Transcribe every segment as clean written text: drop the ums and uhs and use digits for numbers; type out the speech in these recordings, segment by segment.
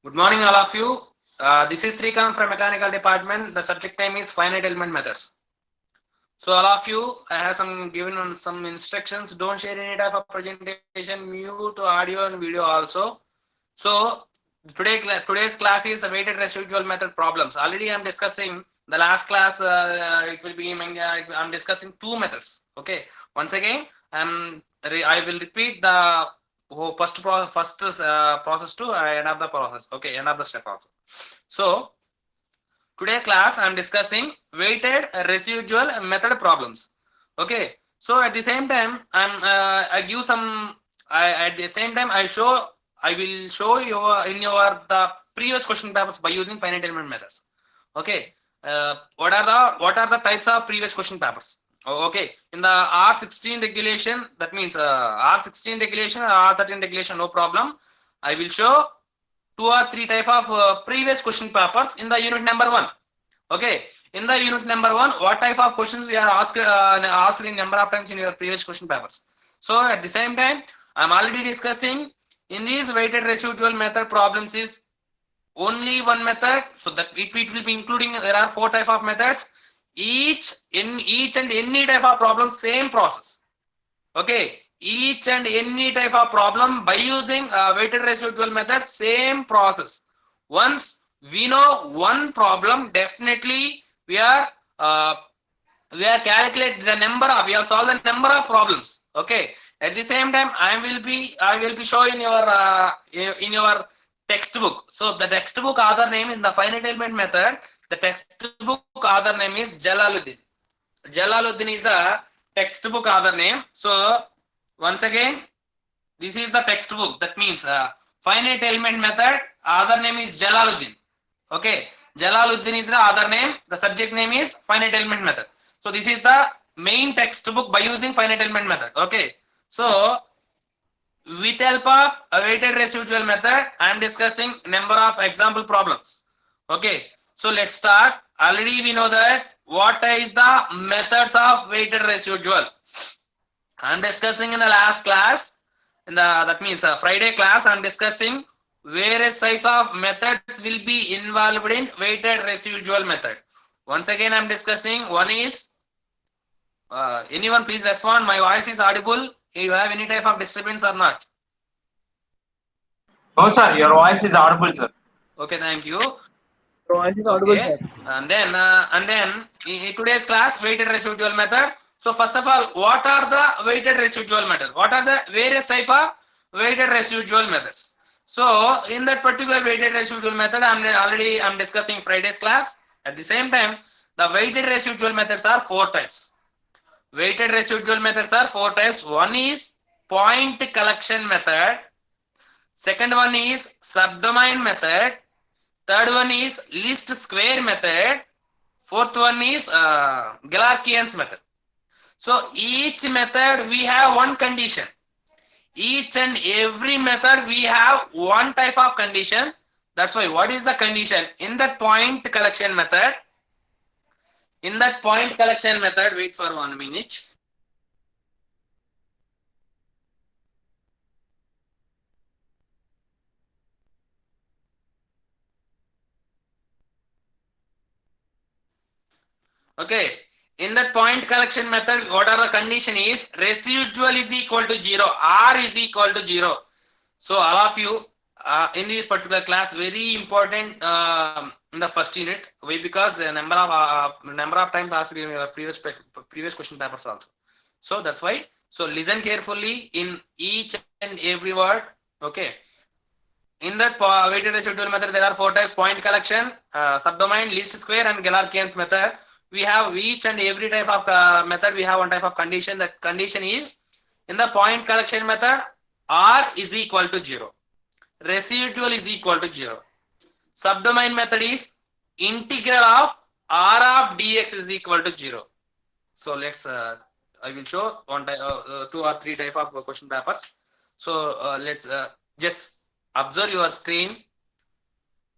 Good morning, all of you. This is Srikanth from Mechanical Department. The subject name is Finite Element Methods. So, all of you, I have given on some instructions. Don't share any type of presentation, mute audio and video also. So, today's class is a weighted residual method problems. Already, I'm discussing the last class. It will be I'm discussing two methods. Okay. Once again, I will repeat the process to end of the process. Okay, end of the step also. So today class I'm discussing weighted residual method problems. Okay, so at the same time I give some. At the same time I will show you in your the previous question papers by using finite element methods. Okay, what are the types of previous question papers? Okay, in the R16 regulation, that means R16 regulation or R13 regulation, no problem. I will show two or three type of previous question papers in the unit number one. Okay, in the unit number one, what type of questions we are asked in number of times in your previous question papers. So at the same time, I'm already discussing in these weighted residual method problems is only one method, so that it will be including, there are four type of methods, each and any type of problem, same process. Okay, each and any type of problem by using weighted residual method, same process. Once we know one problem, definitely uh, we are calculate the number of, we have solved the number of problems. Okay, at the same time I will be showing your in your textbook. So the textbook author name in the finite element method, the textbook author name is Jalaluddin. Jalaluddin is the textbook author name. So once again, this is the textbook. That means finite element method. Author name is Jalaluddin. Okay, Jalaluddin is the author name. The subject name is finite element method. So this is the main textbook by using finite element method. Okay, so with help of a weighted residual method, I am discussing number of example problems. Okay, so let's start. Already we know that what is the methods of weighted residual. I am discussing in the last class, in the that means Friday class. I am discussing various types of methods will be involved in weighted residual method. Once again, I am discussing. One is anyone please respond. My voice is audible. You have any type of disturbance or not? No, sir, your voice is audible, sir. Okay, thank you. Your voice is audible, Okay, sir. and then in today's class, weighted residual method. So first of all, what are the weighted residual method? What are the various type of weighted residual methods? So in that particular weighted residual method, I'm discussing Friday's class. At the same time, the weighted residual methods are four types. Weighted residual methods are four types. One is point collection method. Second one is subdomain method. Third one is least square method. Fourth one is Galerkian's method. So each method we have one condition. Each and every method we have one type of condition. That's why what is the condition? In that point collection method, wait for 1 minute. Okay, in that point collection method, what are the condition is residual is equal to 0, R is equal to 0. So all of you in this particular class, very important in the first unit. Why? Because the number of times asked in your previous question papers also. So that's why. So listen carefully in each and every word. Okay. In that weighted residual method, there are four types: point collection, subdomain, least square, and Galerkian's method. We have each and every type of method. We have one type of condition. That condition is in the point collection method, R is equal to 0. Residual is equal to 0. Subdomain method is integral of R of dx is equal to 0. So let's I will show two or three type of question papers. So let's just observe your screen.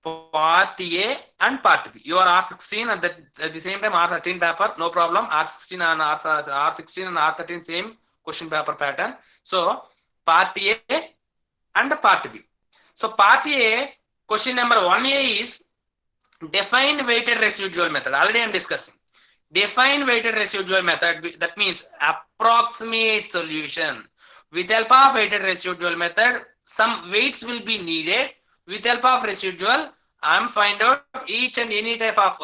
Part A and Part B. You are R16 and at the same time R13 paper, no problem. R16 and R16 and R13 same question paper pattern. So Part A and Part B. So Part A, Question number 1A is define weighted residual method. Already I am discussing. Define weighted residual method. That means approximate solution. With help of weighted residual method, some weights will be needed. With help of residual, I am find out each and any type of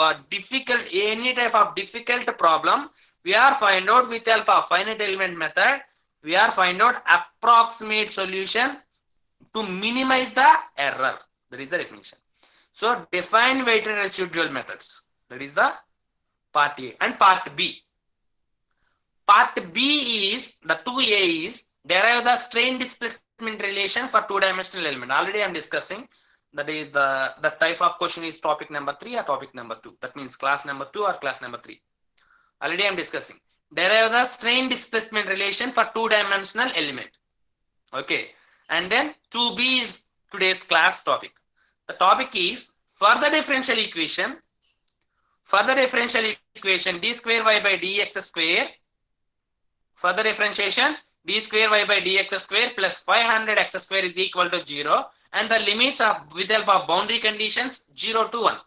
difficult problem. We are find out with help of finite element method. We are find out approximate solution to minimize the error. That is the definition. So define weighted residual methods. That is the part A. And part B. Part B is the 2A is derive the strain displacement relation for two-dimensional element. Already I am discussing. That is the type of question is topic number 3 or topic number 2. That means class number 2 or class number 3. Already I am discussing. Derive the strain displacement relation for two-dimensional element. Okay. And then 2B is today's class topic. The topic is further differential equation. Further differential equation d square y by dx square. Further differentiation d square y by dx square plus 500 x square is equal to 0. And the limits are with help of boundary conditions 0 to 1.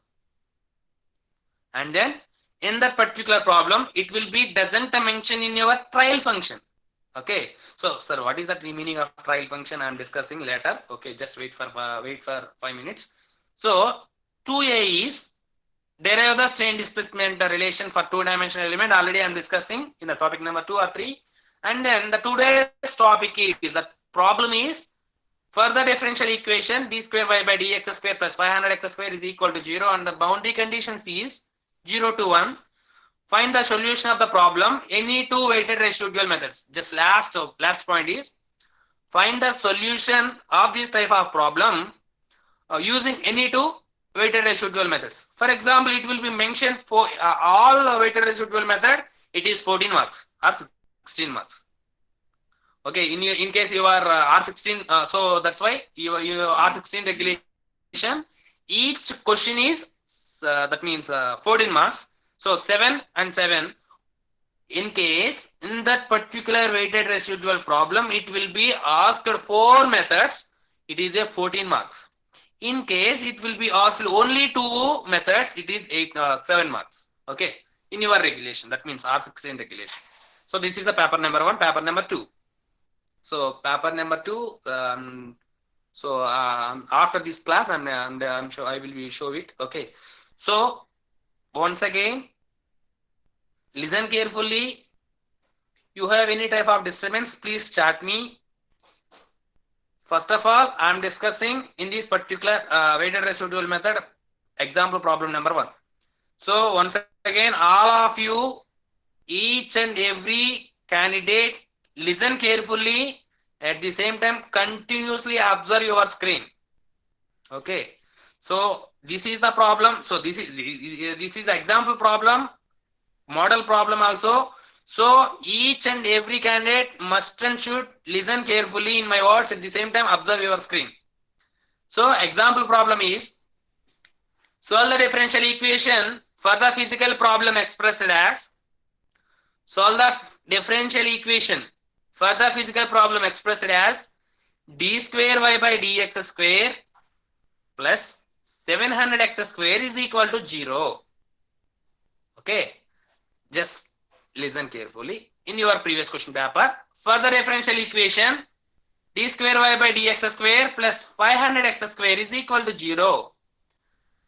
And then in that particular problem, it will be doesn't mention in your trial function. Okay. So, sir, what is the meaning of trial function? I am discussing later. Okay, just wait for 5 minutes. So, 2A is derive the strain displacement relation for two-dimensional element. Already I am discussing in the topic number 2 or 3. And then the today's topic is the problem is further differential equation d square y by dx square plus 500 x square is equal to 0 and the boundary conditions is 0 to 1. Find the solution of the problem. Any two weighted residual methods. Just last point is find the solution of this type of problem using any two weighted residual methods. For example, it will be mentioned for all weighted residual method. It is 14 marks or 16 marks. Okay, in case you are R16, so that's why you R16 regulation. Each question is that means 14 marks. So 7 and 7. In case in that particular weighted residual problem, it will be asked 4 methods. It is a 14 marks. In case it will be asked only 2 methods, it is 7 marks. Okay, in your regulation, that means R16 regulation. So this is the paper number 1, paper number 2. So paper number 2. After this class, I'm sure I will show it. Okay. So once again, listen carefully. You have any type of disturbance, please chat me. First of all, I am discussing in this particular weighted residual method example problem number 1. So once again, all of you, each and every candidate, listen carefully. At the same time, continuously observe your screen. Okay. So this is the problem. So this is the example problem, model problem also. So each and every candidate must and should listen carefully in my words. At the same time, observe your screen. So example problem is solve the differential equation for the physical problem expressed as solve the differential equation for the physical problem expressed as d square y by dx square plus 700x square is equal to 0. Okay. Just listen carefully. In your previous question paper, for the differential equation, d square y by dx square plus 500x square is equal to 0.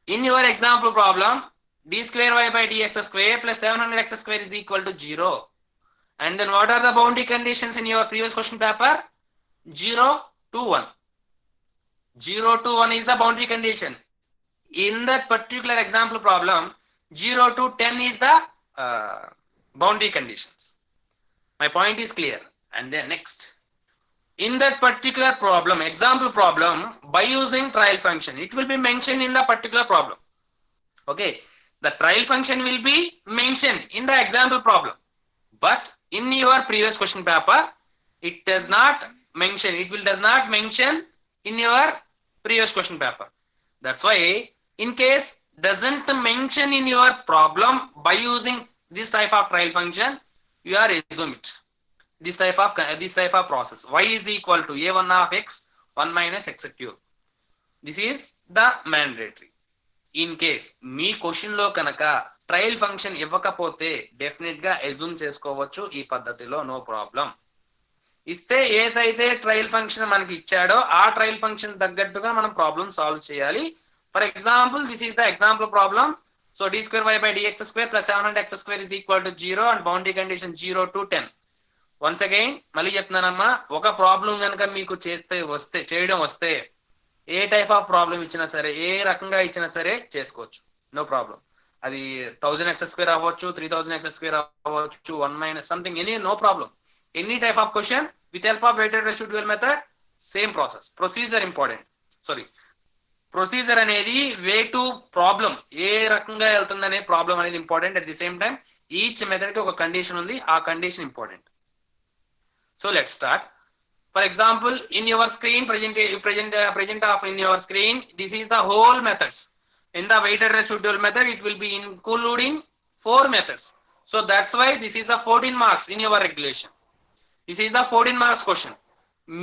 In your example problem, d square y by dx square plus 700x square is equal to 0. And then what are the boundary conditions in your previous question paper? 0 to 1. 0 to 1 is the boundary condition. In that particular example problem, 0 to 10 is the boundary conditions. My point is clear. And then next, in that particular problem, example problem, by using trial function, it will be mentioned in the particular problem. Okay, the trial function will be mentioned in the example problem, but in your previous question paper, it does not mention. Does not mention in your previous question paper. That's why, in case doesn't mention in your problem, by using this type of trial function, you are assume it. This type of process. Y is equal to a1 of x 1 minus x cube. This is the mandatory. In case me question లో కనుక trial function ఇవ్వకపోతే definite గా assume చేసుకోవచ్చు ఈ పద్ధతిలో, no problem. ఇస్తే ఏదైతే trial function మనకి ఇచ్చాడో ఆ ట్రయల్ ఫంక్షన్ తగ్గట్టుగా మనం ప్రాబ్లం సాల్వ్ చేయాలి. For example, this is the example problem. So d square y by dx square plus 700x square is equal to 0 and boundary condition 0 to 10. Once again మళ్ళీ చెప్తున్నానమ్మా, ఒక problem కనుక మీకు చేయడం వస్తే ఏ type of problem ఇచ్చినా సరే, ఏ రకంగా ఇచ్చినా సరే చేసుకోవచ్చు, నో ప్రాబ్లం. అది 1000x² అవ్వచ్చు, 3000x² అవ్వచ్చు, 1 - something, any, no problem. Any type of question with help of weighted residual method, same process. Procedure important. Procedure అనేది వే టు ప్రాబ్లం, ఏ రకంగా వెళ్తుందనే ప్రాబ్లం అనేది important. At the same time each method కి ఒక condition ఉంది, ఆ condition important. So let's start. For example, in your screen, in your screen, this is the whole methods. In the weighted residual method, it will be including 4 methods. So that's why this is the 14 marks in your regulation. This is the 14 marks question.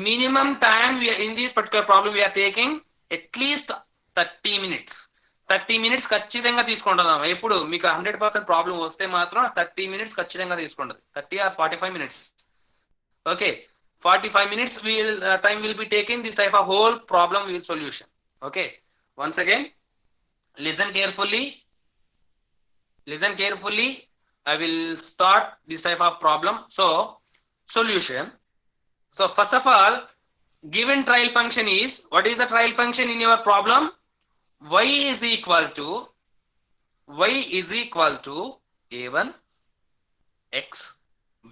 Minimum time in this particular problem we are taking at least 30 minutes. 30 minutes ఖచ్చితంగా తీసుకుంటున్నాం. ఎప్పుడు మీకు 100% problem వస్తే మాత్రం 30 minutes ఖచ్చితంగా తీసుకుంటుంది. 30 or 45 minutes. Okay. 45 minutes time will be taken this type of whole problem with solution. Okay, once again listen carefully. I will start this type of problem. So solution. So first of all, given trial function is, what is the trial function in your problem? y is equal to a1 x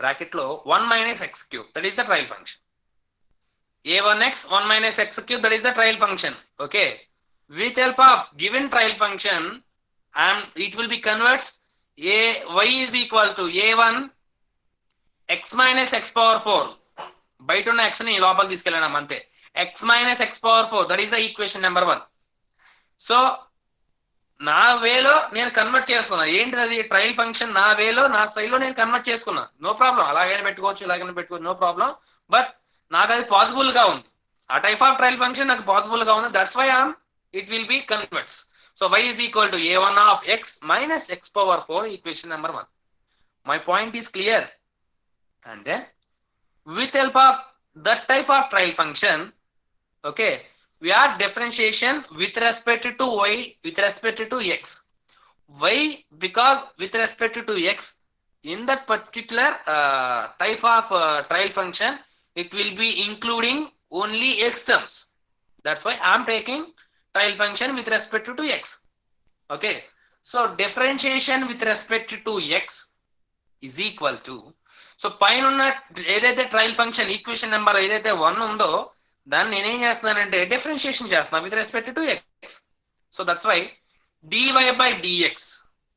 bracket లో 1 minus x cube, that is the trial function. a1x 1 minus x cube, that is the trial function. Okay, with help of given trial function and it will be converts y is equal to a1 x minus x power 4. బయట ఉన్న x ని లోపల తీసుకెళ్ళాం అంతే. x minus x power 4, that is the equation number 1. So నా వేలో నేను convert చేసుకున్నా. ఏంటి అది? ట్రయల్ ఫంక్షన్ నా వేలో, నా స్టైల్లో నేను కన్వర్ట్ చేసుకున్నా. నో ప్రాబ్లం, అలాగైనా పెట్టుకోవచ్చు, ఇలాగైనా పెట్టుకోవచ్చు, నో ప్రాబ్లం. బట్ నాకు అది పాసిబుల్ గా ఉంది, ఆ టైప్ ఆఫ్ ట్రయల్ ఫంక్షన్ నాకు పాసిబుల్ గా ఉంది. That's why it will be converts. So y is equal to a1 of x minus x power 4, equation number 1. My point is clear. And then with help of that type of trial function, okay, we are differentiation with respect to y, with respect to x. Why? Because with respect to x, in that particular type of trial function, it will be including only x terms. That's why I am taking trial function with respect to x. Okay, so differentiation with respect to x is equal to, so పైన ఉన్న ఏదైతే trial function equation number ఏదైతే 1 ఉందో దాన్ని నేనేం చేస్తున్నానంటే differentiation చేస్తున్నా with respect to x. So that's why dy by dx,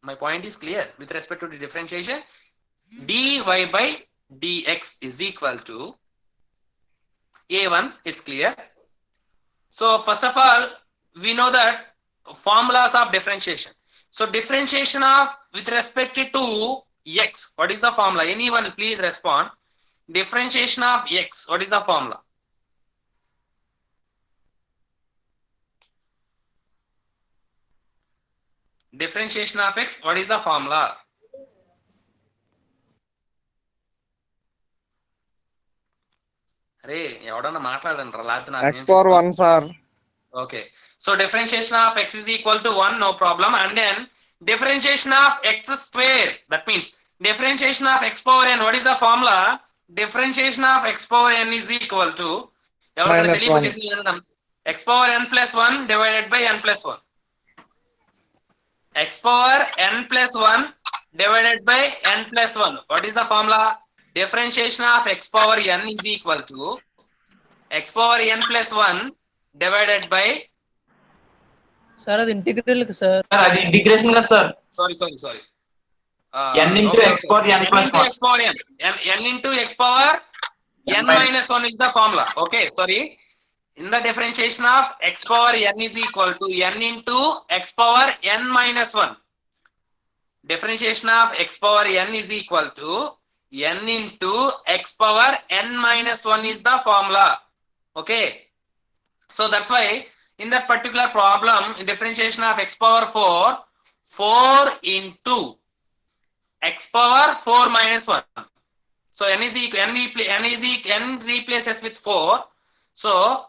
my point is clear, with respect to the differentiation, dy by dx is equal to a1. It's clear. So first of all, we know that formulas of differentiation. So differentiation of with respect to x, what is the formula? Anyone please respond. Differentiation of x, what is the formula? Differentiation of x, what is the formula? అరే ఎవడన్నా మాట్లాడండి రా, లేకపోతే x power 1 sir. Okay, so differentiation of x is equal to 1, no problem. And then differentiation of x square, that means differentiation of x power n, what is the formula? Differentiation of x power n is equal to x power n plus 1 divided by n plus 1. X power n plus 1 divided by n plus 1. What is the formula? Differentiation of x power n is equal to x power n plus 1 divided by, sir అది integral sir. Sir అది integration కదా sir. sorry n into x power n plus 1. x power n into x power n minus 1 is the formula. Okay, sorry, in the differentiation of x power n is equal to n into x power n minus 1. Differentiation of x power n is equal to n into x power n minus 1 is the formula. Okay, so that's why In that particular problem, differentiation of x power 4, 4 into x power 4 minus 1. So n is equal, n replaces with 4. So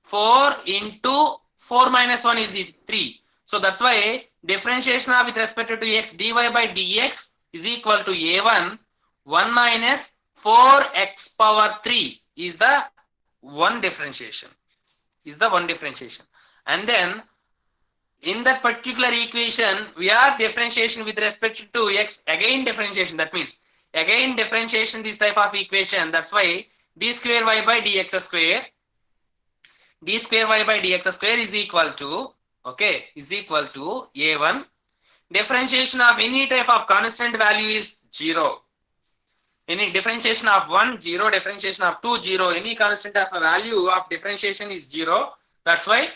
4 into 4 minus 1 is 3. So that's why differentiation of with respect to x dy by dx is equal to a1 1 minus 4x power 3 is the one differentiation. And then in that particular equation, we are differentiation with respect to x, again differentiation. That means again differentiation this type of equation. That's why d square y by dx square is equal to, okay, is equal to a1. Differentiation of any type of constant value is 0. Any differentiation of 1, 0, differentiation of 2, 0, any constant of a value of differentiation is 0. That's why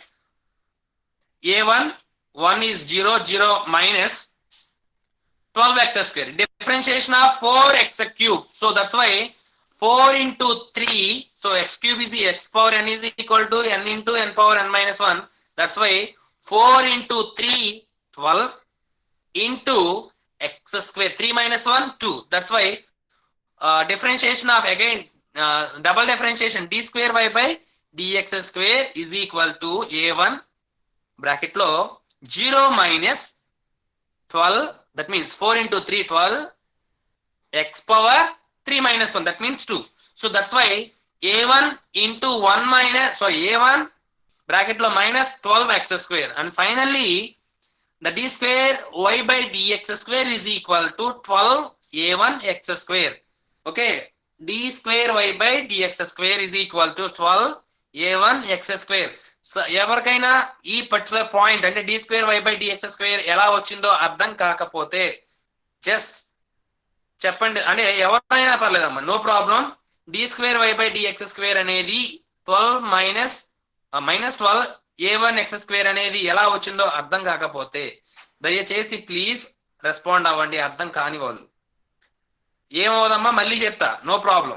a1 1 is 0, 0 minus 12x square. Differentiation of 4x cube. So that's why 4 into 3. So x cube is x power n is equal to n into n power n minus 1. That's why 4 into 3, 12 into x square. 3 minus 1, 2. That's why differentiation of again double differentiation d square y by dx square is equal to a1 bracket lo 0 minus 12, that means 4 into 3, 12 x power 3 minus 1, that means 2. So that's why a1 into 1 minus, sorry, a1 bracket lo minus 12x square, and finally the d square y by dx square is equal to 12 a1 x square. Okay, d square y by dx square is equal to 12 a1 x square. So ఎవరికైనా ఈ particular point అంటే d square y by dx square ఎలా వచ్చిందో అర్థం కాకపోతే just చెప్పండి, అంటే ఎవరైనా పర్లేదమ్మా, no problem. D square y by dx square అనేది 12 మైనస్ 12 a1 x స్క్వేర్ అనేది ఎలా వచ్చిందో అర్థం కాకపోతే దయచేసి ప్లీజ్ రెస్పాండ్ అవ్వండి. అర్థం కాని వాళ్ళు ఏమవుదమ్మా, మళ్ళీ చెప్తా, no problem.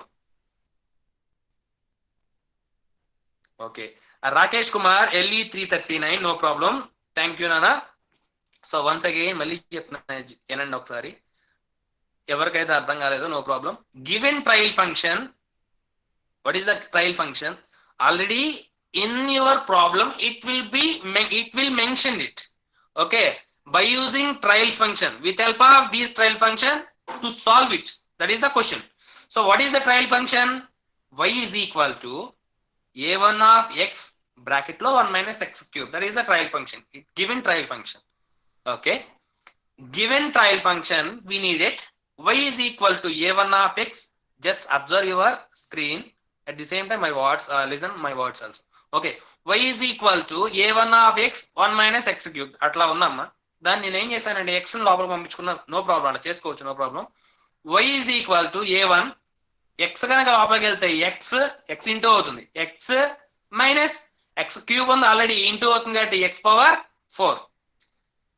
Okay, Rakesh Kumar, LE 339, no problem. Thank you, Nana. So once again, మళ్ళీ చెప్తున్నాను ఏనండి ఒకసారి, ఎవరికైతే అర్థం కాలేదో no problem. Given trial function, what is the trial function? Already in your problem it will mention it, okay, by using trial function. With help of this trial function to solve it, that is the question. So what is the trial function? Y is equal to a1 of x bracket lo 1 minus x cube, that is the trial function, given trial function. Okay, given trial function we need it. Y is equal to a1 of x. Just observe your screen, at the same time my words, listen my words also. Okay, y is equal to a1 of x 1 minus x cube అట్లా ఉందమ్మా. దాన్ని నేను ఏం చేశానంటే x ని లోపలికి పంపించుకున్నా, no problem, అలా చేసుకోవచ్చు, no problem. y is equal to a1, x కనుక లోపలికి వెళ్తే x ఇంటూ అవుతుంది, x మైనస్ x క్యూబ్ ఉంది ఆల్రెడీ, ఇంటూ అవుతుంది కాబట్టి x పవర్ 4.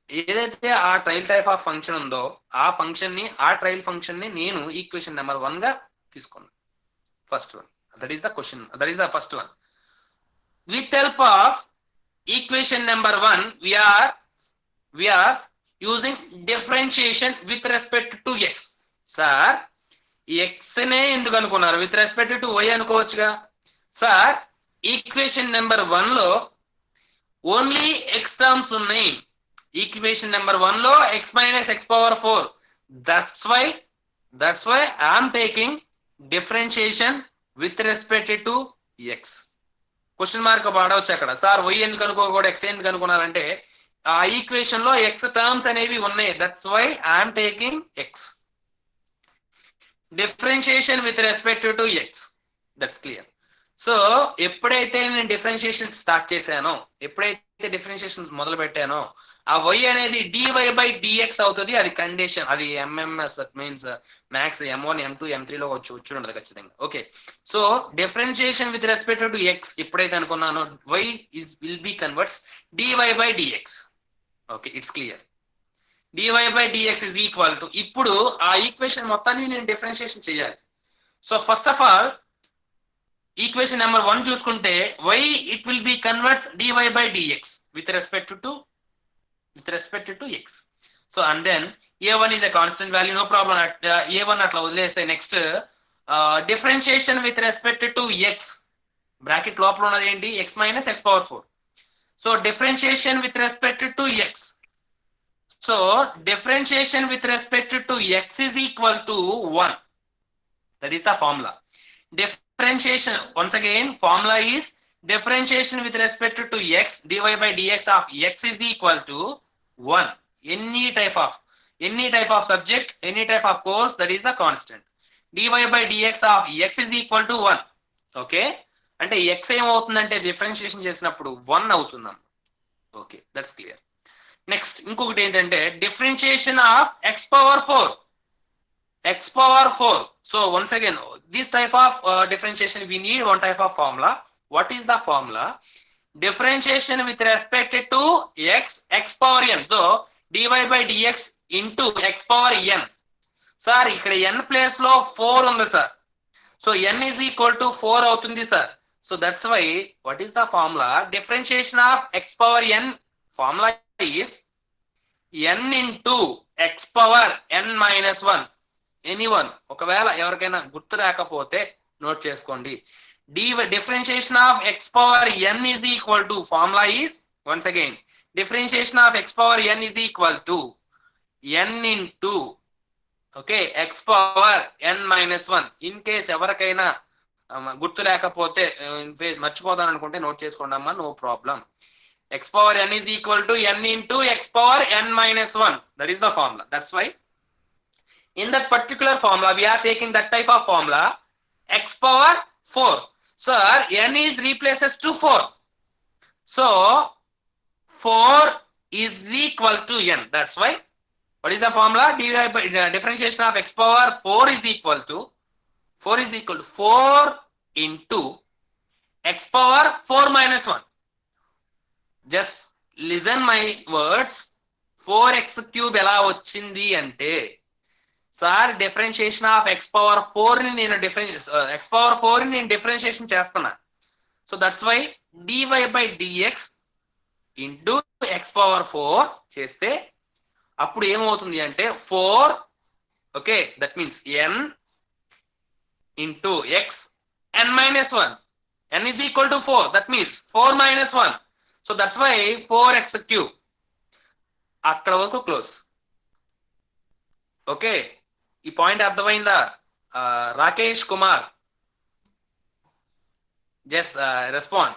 ఏదైతే ఆ ట్రయల్ టైప్ ఆఫ్ ఫంక్షన్ ఉందో ఆ ఫంక్షన్ ని, ఆ ట్రయల్ ఫంక్షన్ ని నేను ఈక్వేషన్ నెంబర్ 1 గా తీసుకున్నాను. First one, that is the question, that is the first one. With help of equation number 1 we are using differentiation with respect to x. Sir x నే ఎందుకు అనుకున్నారు, with respect to y అనుకోవచ్చుగా. Sir equation number 1 లో only x terms ఉన్నాయి. Equation number 1 లో x minus x power 4. That's why I am taking differentiation with respect to x. Question mark పడవచ్చు అక్కడ, sir y ఎందుకు అనుకోకూడదు x ఎందుకు అనుకున్నారంటే ఆ ఈక్వేషన్ లో x టర్మ్స్ అనేవి ఉన్నాయి. That's why I am taking x. Differentiation with respect to x, that's clear. So ఎప్పుడైతే నేను డిఫరెన్షియేషన్ స్టార్ట్ చేశానో, ఎప్పుడైతే డిఫరెన్షియేషన్ మొదలు పెట్టానో ఆ y అనేది dy by dx అవుతుంది. అది కండిషన్, అది MMS, that means maths M1 M2 M3 లో వచ్చి ఉండదు ఖచ్చితంగా. Okay, so differentiation with respect to x ఎప్పుడైతే అనుకున్నానో y will be converts dy by dx. Okay, it's clear. dy by dx is equal to, ఇప్పుడు ఆ equation మొత్తాన్ని నేను డిఫరెన్షియేషన్ చేయాలి. So first of all equation number 1 చూసుకుంటే y it will be converts dy by dx with respect to x. So and then a1 is a constant value, no problem. A1 atla వదిలేస్తే next differentiation with respect to x bracket లోపల ఉన్నది ఏంటి x minus x power 4. So differentiation with respect to x. So differentiation with respect to x is equal to 1. That is the formula. Differentiation, once again, formula is differentiation with respect to x dy by dx of x is equal to 1. Any type of subject, any type of course, that is a constant. dy by dx of x is equal to 1. Okay, అంటే x ఏమవుతుందంటే differentiation చేసినప్పుడు 1 అవుతుందమ్మ. Okay, that's clear. Next ఇంకొకటి ఏంటంటే differentiation of x power 4. So once again, this type of differentiation we need one type of formula. What is the formula? Differentiation with respect to x power n. So dy by dx into x power n. Sir, ఇక్కడ n place లో 4 ఉంది sir. So n is equal to 4 అవుతుంది sir. So that's why what is the formula? Differentiation of x power n formula is n into x power n minus 1. Anyone ఒకవేళ ఎవరికైనా గుర్తు రాకపోతే note చేసుకోండి. differentiation of x power n is equal to formula is once again differentiation of x power n is equal to n into okay x power n minus 1. In case ఎవరికైనా గుర్తు లేకపోతే మర్చిపోతాను అనుకుంటే నోట్ చేసుకోండి అమ్మా, no problem. x power n is equal to n into x power n minus 1. That is the formula. That's why in that particular formula we are taking that type of formula x power 4. So n is replaces to 4. So 4 is equal to n. That's why what is the formula? Differentiation of x power 4 is equal to 4 into x power 4 minus 1. Just listen my words. 4x cube ఎలా వచ్చింది అంటే sir differentiation of x power 4 ని నేను differentiation చేస్తున్నా. So that's why dy by dx into x power 4 చేస్తే అప్పుడు ఏమవుతుంది అంటే 4, okay, that means n into x n minus 1. n is equal to 4. That means 4 minus 1. So that's why 4x cube. అక్కడ వరకు close. Okay, ఈ point అర్థమైందా? Rakesh Kumar, just respond.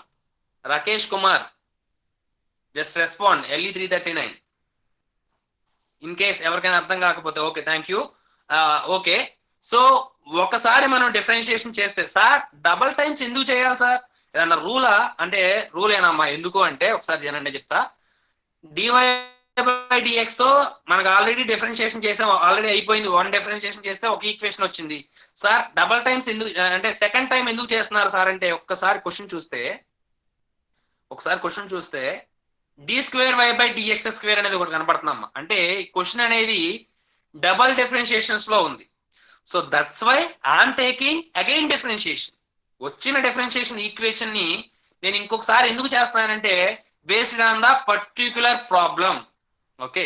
Rakesh Kumar, just respond. LE 339 in case ఎవరికైనా అర్థం కాకపోతే. Okay, thank you. Okay, so ఒకసారి మనం differentiation చేస్తే సార్ డబల్ టైమ్స్ ఎందుకు చేయాలి సార్? ఏదన్నా రూలా అంటే రూల్ ఏనమ్మా. ఎందుకు అంటే ఒకసారి జనండి చెప్తా. dy by dx తో మనకు ఆల్రెడీ డిఫరెన్షియేషన్ చేసాం, ఆల్రెడీ అయిపోయింది. 1 డిఫరెన్షియేషన్ చేస్తే ఒక ఈక్వేషన్ వచ్చింది. సార్ డబల్ టైమ్స్ ఎందుకు అంటే సెకండ్ టైం ఎందుకు చేస్తున్నారు సార్ అంటే ఒకసారి క్వశ్చన్ చూస్తే d² y by dx² అనేది ఒకటి కనపడుతుందమ్మా. అంటే క్వశ్చన్ అనేది డబల్ డిఫరెన్షియేషన్స్ లో ఉంది. So that's why I'm taking again differentiation. వచ్చిన డిఫరెన్షియేషన్ ఈక్వేషన్ ని నేను ఇంకొకసారి ఎందుకు చేస్తున్నానంటే based on the particular problem. Okay,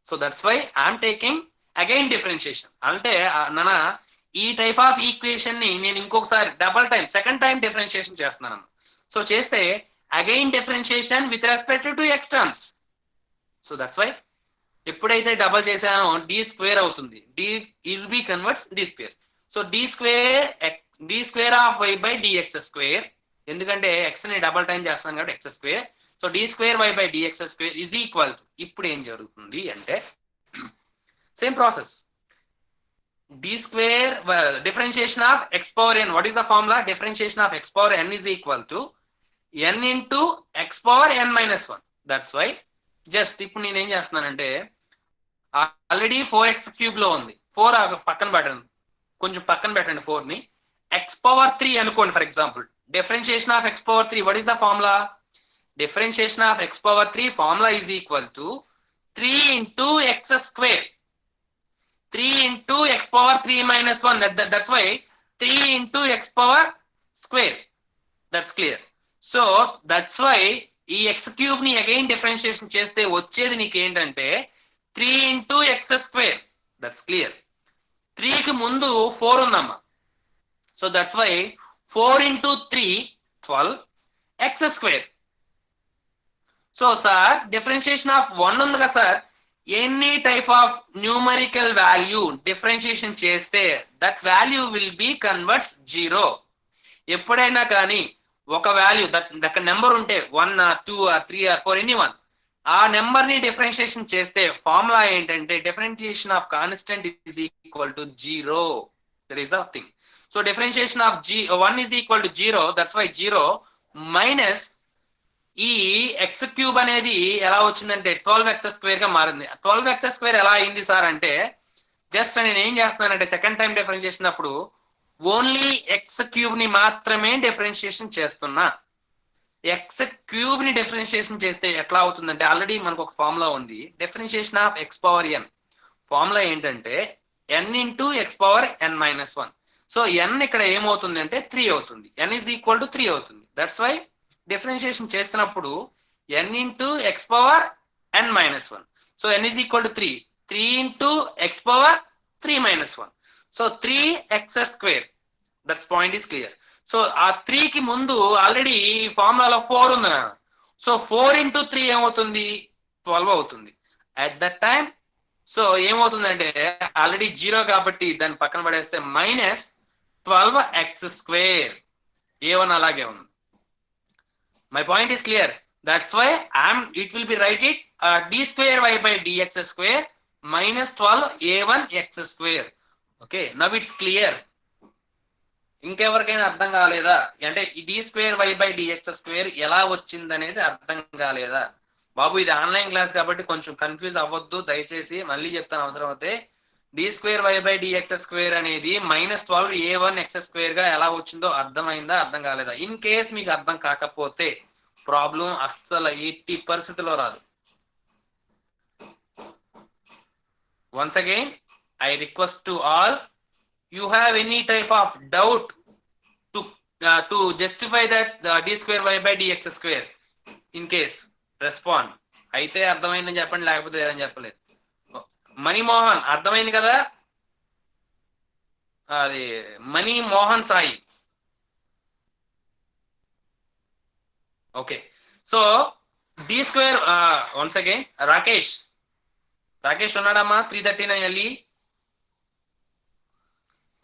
so that's why I'm taking again differentiation. అంటే నాన్న ఈ టైప్ ఆఫ్ ఈక్వేషన్ ని నేను ఇంకొకసారి సెకండ్ టైం డిఫరెన్షియేషన్ చేస్తున్నాను. సో చేస్తే again differentiation with respect to x terms. So that's why ఎప్పుడైతే డబల్ చేశానో d² అవుతుంది. It'll be converts d². So d² of y by dx², ఎందుకంటే x ని డబల్ టైం చేస్తాను కాబట్టి x². So d² y by dx² is equal to, ఇప్పుడు ఏం జరుగుతుంది అంటే same process. differentiation of x power n. What is the formula? Differentiation of x power n is equal to n into x power n minus 1. That's why just ఇప్పుడు నేను ఏం చేస్తున్నానంటే already 4x³ లో ఉంది. 4 పక్కన పెట్టండి, కొంచెం పక్కన పెట్టండి. 4 ని x పవర్ 3 అనుకోండి for example. Differentiation of x power 3, what is the formula? Differentiation of x power 3 formula is equal to 3 into x². 3 into x power 3 minus 1. That's why 3 into x power square. That's clear. So that's why ఈ x cube ని again differentiation చేస్తే వచ్చేది నీకు ఏంటంటే 3 into x square. That's clear. 3కి ముందు 4 ఉందమ్మా. So that's why 4 into 3 12 x square. So sir differentiation of 1 ఉంది కదా sir, any type of numerical value differentiation చేస్తే that value will be converts 0. ఎప్పుడైనా కానీ ఒక వాల్యూ దట్ నెంబర్ ఉంటే 1 2 3 4 ఎనీవన్, ఆ నెంబర్ ని డిఫరెన్షియేషన్ చేస్తే ఫార్ములా ఏంటంటే differentiation of constant is equal to 0. That is the thing. So differentiation of 1 is equal to 0. That's why 0 minus ఈ x cube అనేది ఎలా వచ్చిందంటే 12 ఎక్స్ స్క్వేర్ గా మారింది. 12 ఎక్స్ స్క్వేర్ ఎలా అయింది సార్ అంటే, జస్ట్ నేను ఏం చేస్తున్నానంటే సెకండ్ టైం డిఫరెన్షియేషన్ అప్పుడు ఓన్లీ ఎక్స్ క్యూబ్ ని మాత్రమే డిఫరెన్షియేషన్ చేస్తున్నా. ఎక్స్ క్యూబ్ ని డిఫరెన్షియేషన్ చేస్తే ఎట్లా అవుతుందంటే, ఆల్రెడీ మనకు ఒక ఫార్ములా ఉంది, differentiation of x power n. Formula ఏంటంటే n into x power n minus 1. So n ఇక్కడ ఏమవుతుంది అంటే 3 అవుతుంది. ఎన్ ఈజ్ ఈక్వల్ టు 3 అవుతుంది. దట్స్ వై డిఫరెన్షియేషన్ చేస్తున్నప్పుడు n into x power n minus 1. So n is equal to 3. 3 into x power 3 minus 1. So 3x square. That's point is clear. So ఆ 3 కి ముందు already ఫార్ములాలో 4 ఉంది కదా. సో 4 ఇంటూ 3 ఏమవుతుంది? 12 అవుతుంది. At that time so ఏమవుతుందంటే already 0 కాబట్టి దాన్ని పక్కన పడేస్తే మైనస్ 12x స్క్వేర్. A1 అలాగే ఉంది. My point is clear. That's why it will be write it d square y by dx square minus 12 a1 x square. Okay, now it's clear. ఇంకెవరికైనా అర్థం కాలేదా అంటే ఈ d square y by dx square ఎలా వచ్చింది అనేది అర్థం కాలేదా? బాబు ఇది ఆన్లైన్ క్లాస్ కాబట్టి కొంచెం కన్ఫ్యూజ్ అవ్వద్దు దయచేసి. మళ్ళీ చెప్తాను అవసరం అయితే. d square y by dx square అనేది మైనస్ 12 a1 x square గా ఎలా వచ్చిందో అర్థమైందా అర్థం కాలేదా? ఇన్ కేస్ మీకు అర్థం కాకపోతే ప్రాబ్లం అస్సలు 80% రాదు. Once again, I request to all, you have any type of doubt to justify that d square y by dx square. In case, respond. అయితే అర్థమైందని చెప్పండి, లేకపోతే లేదని చెప్పలేదు. మణిమోహన్ అర్థమైంది కదా? అది Manimohan Sai. Okay, so d square once again Rakesh ఉన్నాడమ్మా 339 LE.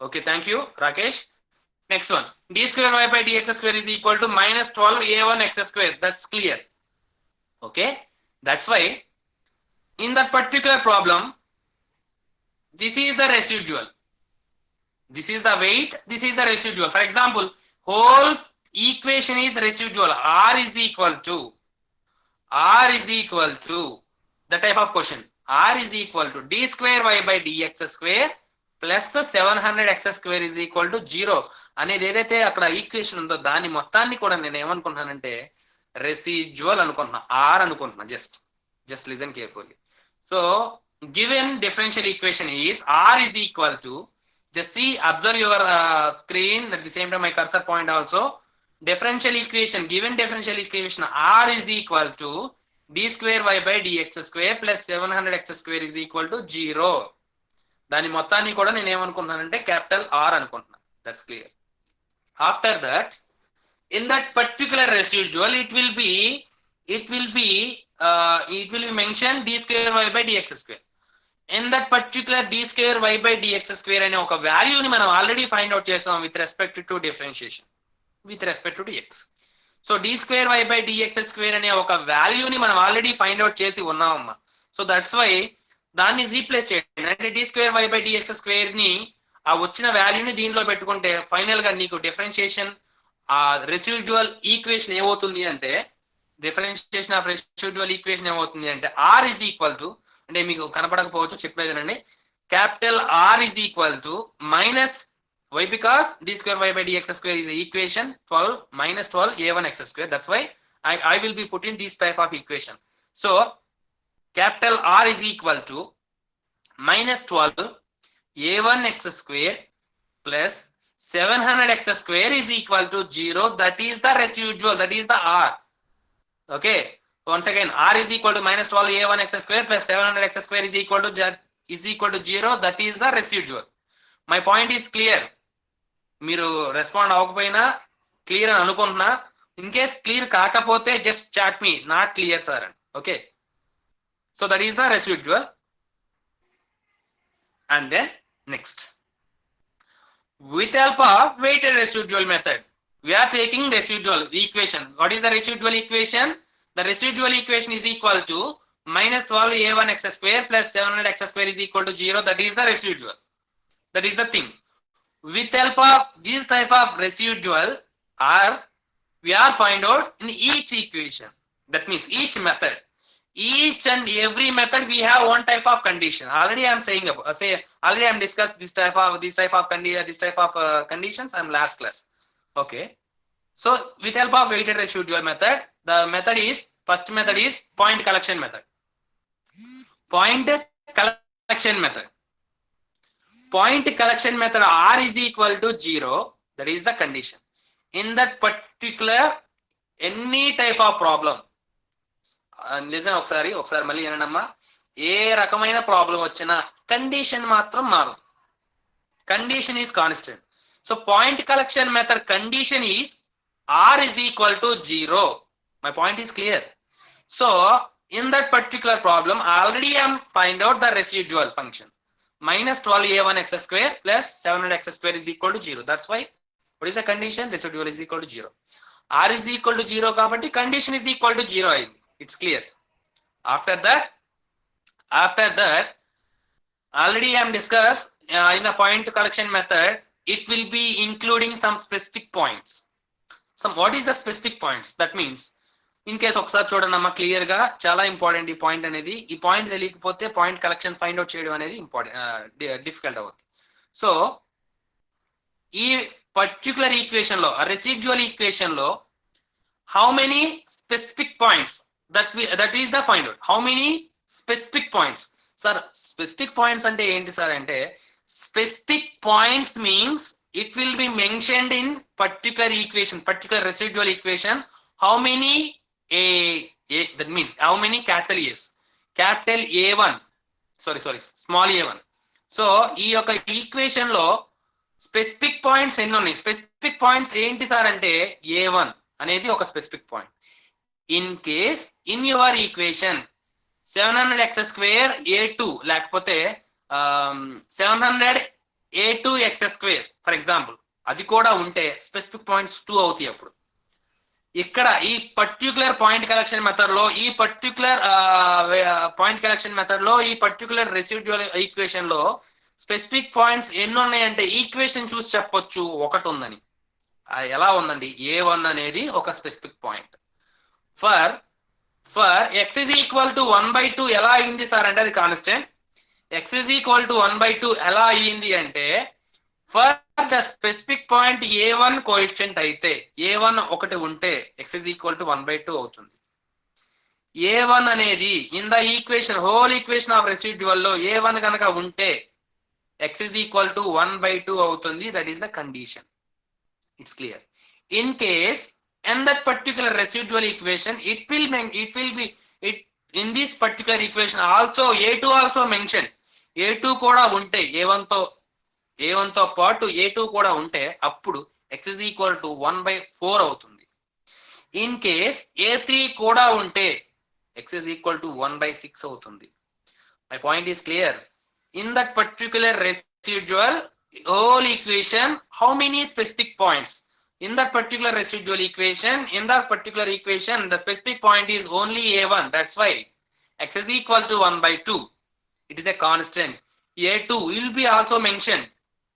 Okay, thank you Rakesh. Next one, d square y by dx square is equal to minus 12 a1 x square. That's clear. Okay, that's why in that particular problem this is the residual, this is the weight, this is the residual. For example, whole equation is residual. R is equal to the type of question, R is equal to d square y by dx square plus 700 x square is equal to 0 అనేది ఏదైతే అక్కడ equation ఉందో దాని మొత్తాన్ని కూడా నేను ఏమనుకుంటున్నానంటే residual అనుకుంటున్నా, R అనుకుంటున్నా. Just listen carefully. So given differential equation is R is equal to, just see, observe your screen at the same time my cursor point also. Differential equation, given differential equation R is equal to d square y by dx square plus 700 x square is equal to 0. దాని మొత్తాన్ని కూడా నేను ఏమనుకుంటున్నానంటే capital R అనుకుంటున్నాను. That's clear. After that in that particular residual it will be mentioned d square y by dx square. In that particular d square y by dx square అనే ఒక వాల్యూని మనం already find out చేసాం with respect to differentiation with respect to dx. So d square y by dx square అనే ఒక వాల్యూని మనం already find out చేసి ఉన్నామమ్మా. సో దట్స్ వై దాన్ని రీప్లేస్ చేయండి. అంటే d square y by dx square ని ఆ వచ్చిన వాల్యూని దీనిలో పెట్టుకుంటే ఫైనల్ గా నీకు డిఫరెన్షియేషన్ ఆ రెసిడ్యువల్ ఈక్వేషన్ ఏమవుతుంది అంటే, డిఫరెన్షియేషన్ ఆఫ్ రెసిడ్యువల్ ఈక్వేషన్ ఏమవుతుంది అంటే R is equal to, అంటే మీకు కనపడకపోవచ్చు చెప్పేదేనండి, capital R is equal to minus y, because d square y by dx square is the equation 12 minus 12 a1 x square. That's why I will be putting this type of equation. So capital R is equal to minus 12 a1 x square plus 700x square is equal to 0. That is the residual, that is the R. Okay, once again, R is equal to minus 12a1x square plus 700x square is equal to 0. That is the residual. My point is clear. మీరు respond అవ్వకపోయినా clear అని అనుకుంటున్నా. In case clear కాకపోతే just chat me not clear sir అని. Okay, so that is the residual. And then next, with help of weighted residual method, we are taking residual equation. What is the residual equation? The residual equation is equal to minus 12a1x square plus 700x square is equal to 0. That is the residual. That is the thing. With help of this type of residual, we are find out in each equation. That means each method, each and every method we have one type of condition. Already I am saying already I am discussed this type of conditions in last class. Okay, so with help of weighted residual method, the method is, first method is point collection method. Point collection method R is equal to 0. That is the condition. In that particular any type of problem, listen ఒకసారి మళ్ళీ ఏనమ్మా, ఏ రకమైన problem వచ్చినా condition మాత్రం మారదు. Condition is constant. So point collection method condition is R is equal to 0. My point is clear. So in that particular problem, already I am find out the residual function. Minus 12a1x square plus 700x square is equal to 0. That's why, what is the condition? Residual is equal to 0. R is equal to 0 kabatti condition is equal to 0 ayindi. It's clear. After that already I am discussed in the point collection method, it will be including some specific points. What is the specific points? That means, in case ఒకసారి చూడండమ్మా clear గా, చాలా important ఈ point అనేది. ఈ point తెలియకపోతే point collection find out చేయడం అనేది డిఫికల్ట్ అవుతుంది. సో ఈ పర్టికులర్ ఈక్వేషన్ లో, రెసిడ్యువల్ ఈక్వేషన్ లో, how many specific points, that is the find out. How many specific points? Sir, specific points ante enti sir ante, specific points means it will be mentioned in particular equation, particular residual equation. How many that means how many capital A's, capital A1, small a1. So ఈ యొక్క equation లో specific points ఎన్ని ఉన్నాయి? Specific points ఏంటి sir అంటే A1 అనేది ఒక specific point. In case in your equation 700x square A2 లేకపోతే 700a2x square ఫర్ ఎగ్జాంపుల్, అది కూడా ఉంటే స్పెసిఫిక్ పాయింట్స్ 2 అవుతాయి. అప్పుడు ఇక్కడ ఈ పర్టికులర్ పాయింట్ కలెక్షన్ మెథడ్ లో, ఈ పర్టికులర్ రెసిడ్యువల్ ఈక్వేషన్ లో స్పెసిఫిక్ పాయింట్స్ ఎన్ని ఉన్నాయంటే ఈక్వేషన్ చూసి చెప్పొచ్చు ఒకటి ఉందని. ఎలా ఉందండి? A1 అనేది ఒక specific point. For x is equal to 1/2 ఎలా అయింది సార్ అంటే అది constant. x is equal to 1/2 ఎలా అయ్యింది అంటే, for the specific point A1 coefficient అయితే, A1 ఒకటి ఉంటే x is equal to 1/2 అవుతుంది. A1 అనేది in the equation, whole equation of residual లో A1 కనుక ఉంటే x is equal to 1/2 అవుతుంది. That is the condition. It's clear. In case in that particular residual equation, it will be in this particular equation also A2 also mentioned. A2 కూడా ఉంటే, A1 తో పాటు A2 కూడా ఉంటే అప్పుడు x is equal to 1/4 అవుతుంది. In case A3 కూడా ఉంటే x is equal to 1/6 అవుతుంది. My point is clear. In that particular residual whole equation, how many specific points? In that particular residual equation, the specific point is only A1. That's why x is equal to 1/2. It is a constant. A2 will be also mentioned.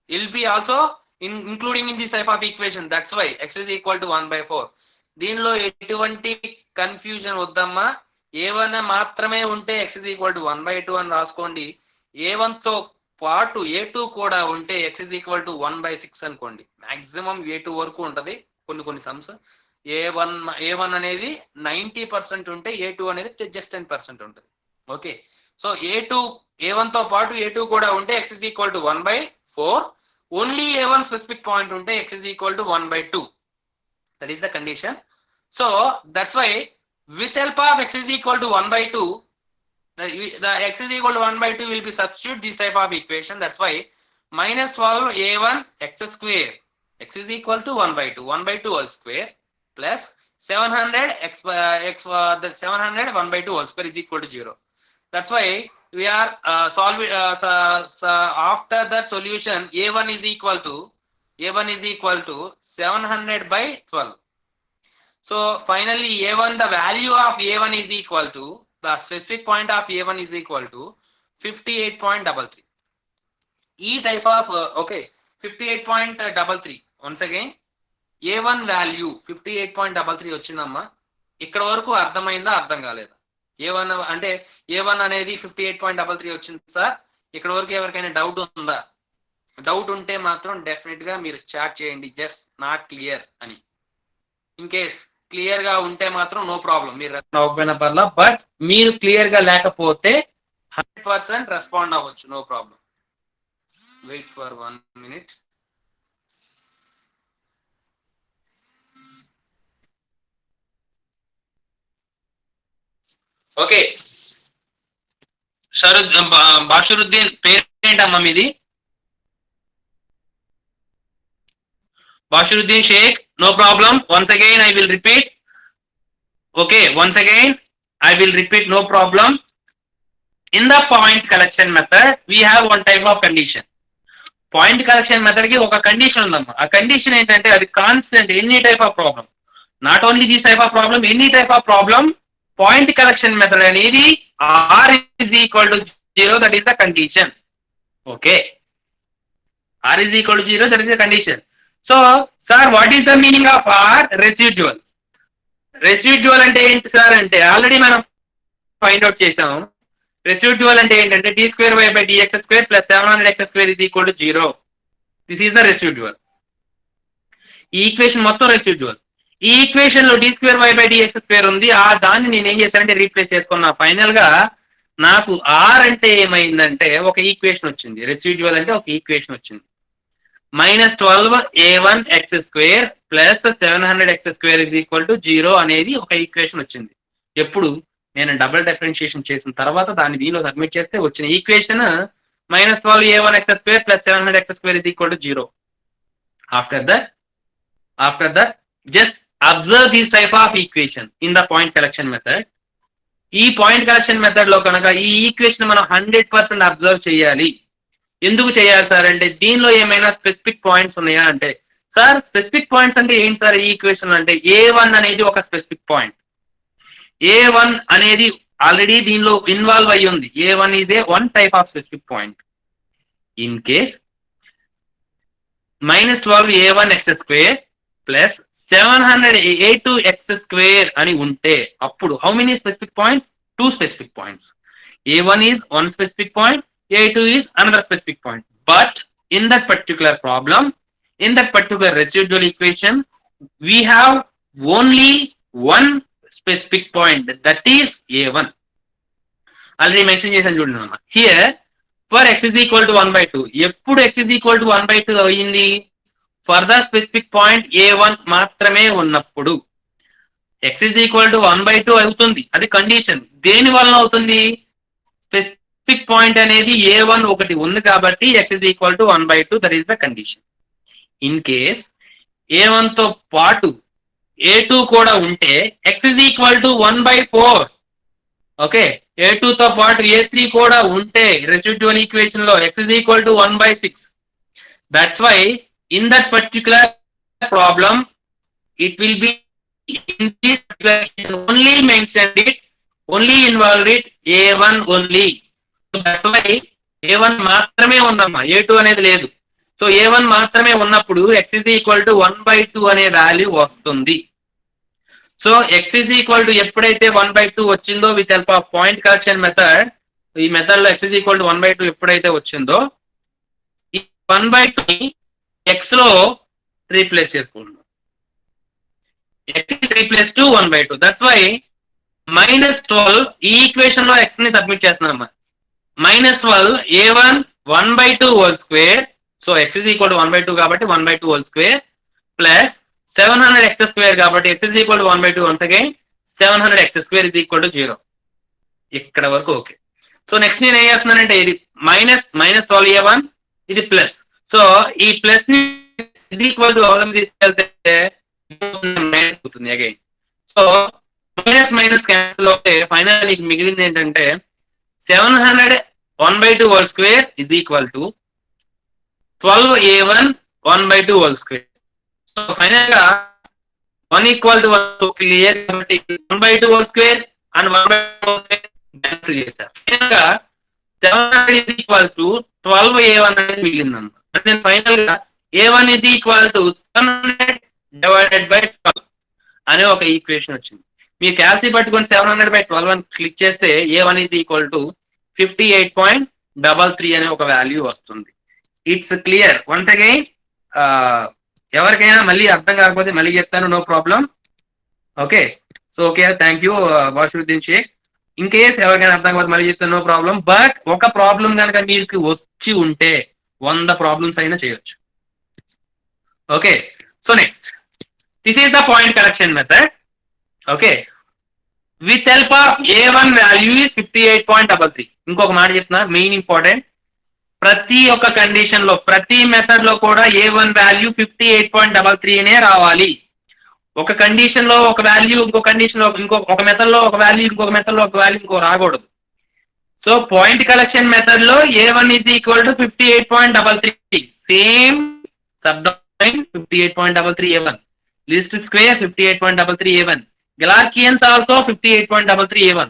It will be also including in this type of equation. That's why x is equal to 1/4. దీనిలో ఎటువంటి confusion వద్దమ్మా. A1 మాత్రమే ఉంటే x is equal to 1/2 అని రాసుకోండి. A1 తో పాటు A2 కూడా ఉంటే x is equal to 1/6 అనుకోండి. మాక్సిమం A2 వరకు ఉంటది. కొన్ని సమ్స్ A1 అనేది 90% ఉంటే A2 అనేది జస్ట్ 10% ఉంటుంది. ఓకే, సో A1 తో పాటు A2 కూడా ఉంటే x is equal to 1/4. only a1 specific point unte x is equal to 1 by 2. That is the condition. So that's why with help of x is equal to 1 by 2, the x is equal to 1 by 2 will be substitute this type of equation. That's why minus 12 a1 x square, x is equal to 1 by 2, 1 by 2 whole square plus 700 the 700 1 by 2 whole square is equal to 0. That's why we are solving after that solution a1 is equal to 700 by 12. So finally a1, the value of a1 is equal to, the specific point of a1 is equal to 58.33. E type of okay, 58.33. once again a1 value 58.33 వచ్చిందమ్మా. ఇక్కడ వరకు అర్థమైందా అర్థం కాలేదా? a1 అంటే a1 అనేది 58.33 వచ్చింది sir, ఇక్కడ వరకు ఎవరికైనా డౌట్ ఉందా? డౌట్ ఉంటే మాత్రం డెఫినెట్ గా మీరు చాట్ చేయండి జస్ట్ నాట్ క్లియర్ అని. ఇన్ కేస్ క్లియర్ గా ఉంటే మాత్రం నో ప్రాబ్లం, మీరు అవ్వకపోయినా పర్లా, బట్ మీరు క్లియర్ గా లేకపోతే 100% రెస్పాండ్ అవ్వచ్చు, no problem. Wait for 1 minute. Okay Basharuddin పేరేంటమ్మా మీది? Bashiruddin Sheikh, no problem. Once again, I will repeat. Okay, once again, I will repeat, no problem. In the point collection method, we have one type of condition. Point collection method ki oka condition undamma. A condition entante adi constant, any type of problem. Not only this type of problem, any type of problem. Point collection method anedi r is equal to 0, that is the condition. Okay. R is equal to 0, that is the condition. So, sir, what is the meaning of R? Residual. Residual ante enti sir ante already manam find out chesam. Residual ante entante d square y by dx square plus 700x square is equal to 0. This is the residual. ఈ equation మొత్తం residual. ఈ equation లో d square y by dx square ఉంది, ఆ దాన్ని నేను ఏం చేశానంటే రీప్లేస్ చేసుకున్నా. ఫైనల్ గా నాకు R అంటే ఏమైందంటే ఒక ఈక్వేషన్ వచ్చింది. రెసిడ్యువల్ అంటే ఒక ఈక్వేషన్ వచ్చింది. minus 12 a1 x square plus 700 x square is equal to 0 అనేది ఒక ఈక్వేషన్ వచ్చింది. ఎప్పుడు నేను డబుల్ డిఫరెన్షియేషన్ చేసిన తర్వాత దాన్ని దీనిలో సబ్మిట్ చేస్తే వచ్చిన equation minus 12 a1 x square plus 700 x square is equal to 0. After that just observe this type of equation in the point collection method. ఈ పాయింట్ కలెక్షన్ మెథడ్ లో కనుక ఈ ఈక్వేషన్ మనం 100% అబ్జర్వ్ చేయాలి. ఎందుకు చేయాలి సార్ అంటే దీనిలో ఏమైనా స్పెసిఫిక్ పాయింట్స్ ఉన్నాయా అంటే, సార్ స్పెసిఫిక్ పాయింట్స్ అంటే ఏంటి సార్ ఈ ఈక్వేషన్ అంటే a1 అనేది ఒక స్పెసిఫిక్ పాయింట్. a1 అనేది ఆల్రెడీ దీనిలో ఇన్వాల్వ్ అయ్యి ఉంది. a1 is a one type of specific point. In case minus 12 a1 x square plus 700 a2 x square అని ఉంటే అప్పుడు how many specific points? 2 specific points. a1 is one specific point, a2 is another specific point. But in that particular problem, in that particular residual equation, we have only one specific point, that is a1. Already mentioned చేశాను చూడండి అమ్మా. Here for x is equal to 1 by 2. ఎప్పుడు x is equal to 1 by 2 అయ్యింది? For the specific point a1 మాత్రమే ఉన్నప్పుడు x is equal to 1 by 2 అవుతుంది. అది condition. దేని వలన అవుతుంది? స్పెసిఫిక్ పాయింట్ అనేది a1 ఒకటి ఉంది కాబట్టి x is equal to 1 by 2, that is the condition. In case a1 తో పాటు a2 కూడా ఉంటే x is equal to 1 by 4. Okay, a2 తో పాటు a3 కూడా ఉంటే రెసిడ్యువల్ ఈక్వేషన్ లో x is equal to 1 by 6. That's why in that particular problem it will be in this equation only mentioned it, only involved it a1 only. So that's why a1 మాత్రమే ఉందమ్మా, a2 అనేది లేదు. So a1 మాత్రమే ఉన్నప్పుడు x is equal to 1 by 2 అనే value వస్తుంది. So x is equal to ఎప్పుడైతే 1 by 2 వచ్చిందో with help of point correction method, ఈ మెథడ్ లో x is equal to 1 by 2 ఎప్పుడైతే వచ్చిందో ఈ 1 by 2 ని x లో రీప్లేస్ చేసుకుంటాం. x is replaced to 1 by 2. That's why minus 12 ఈ ఈక్వేషన్ లో x ని సబ్మిట్ చేస్తున్నాం. minus 12 a1 1 by 2 whole square So x is equal to 1 by 2 కాబట్టి 1 by 2 whole square plus 700 x square కాబట్టి x is equal to 1 by 2 once again 700 x square is equal to 0. ఇక్కడ వరకు okay. So next నేను ఏం చేస్తున్నానంటే ఇది minus 12a1 ఇది plus. So ఈ ప్లస్ ని is equal to అవలం తీసుకెళ్తే మైనస్ అవుతుంది అగైన్. సో మైనస్ క్యాన్సిల్ అవుతే ఫైనల్ నీకు మిగిలింది ఏంటంటే 700 1 by 2 whole square is equal to 12a1 1 by 2 whole square. So final గా 1 equal to 1 clear కాబట్టి 1 by 2 whole square and 1 by 2 whole square cancel చేశారు. ఇంకా 700 is equal to 12a1 అనేది మిగిలిందన్నమాట. అంటే ఫైనల్ గా a1 is equal to 700 divided by 12 అనే ఒక equation వచ్చింది. మీరు క్యాల్సి పట్టుకొని 700 by 12 అని క్లిక్ చేస్తే a1 is equal to 58.33 అనే ఒక వాల్యూ వస్తుంది. It's clear. వన్స్ అగైన్ ఎవరికైనా మళ్ళీ అర్థం కాకపోతే మళ్ళీ చెప్తాను, no problem. Okay, so okay, thank you Washuddin Shaikh. In case ఎవరికైనా అర్థం కాకపోతే మళ్ళీ చెప్తాను, నో ప్రాబ్లం. బట్ ఒక ప్రాబ్లం కనుక మీకు వచ్చి ఉంటే 100 ప్రాబ్లమ్స్ అయినా చేయొచ్చు. Okay, so next this is the point correction method. Okay, with help of a1 value is 58.33. ఇంకొక మాట చెప్తున్నా, మెయిన్ ఇంపార్టెంట్. ప్రతి ఒక్క కండిషన్ లో ప్రతి మెథడ్ లో కూడా a1 వాల్యూ 58.33 నే రావాలి. ఒక కండిషన్ లో ఒక వాల్యూ, ఇంకో కండిషన్ లో ఒక మెథడ్ లో ఒక వాల్యూ, ఇంకొక మెథడ్ లో ఒక వాల్యూ ఇంకో రాకూడదు. సో పాయింట్ కలెక్షన్ మెథడ్ లో a1 is equal to 58.33. Same sub domain 58.33 a1, least square 58.33 a1, Galerkin's also 58.33 a1.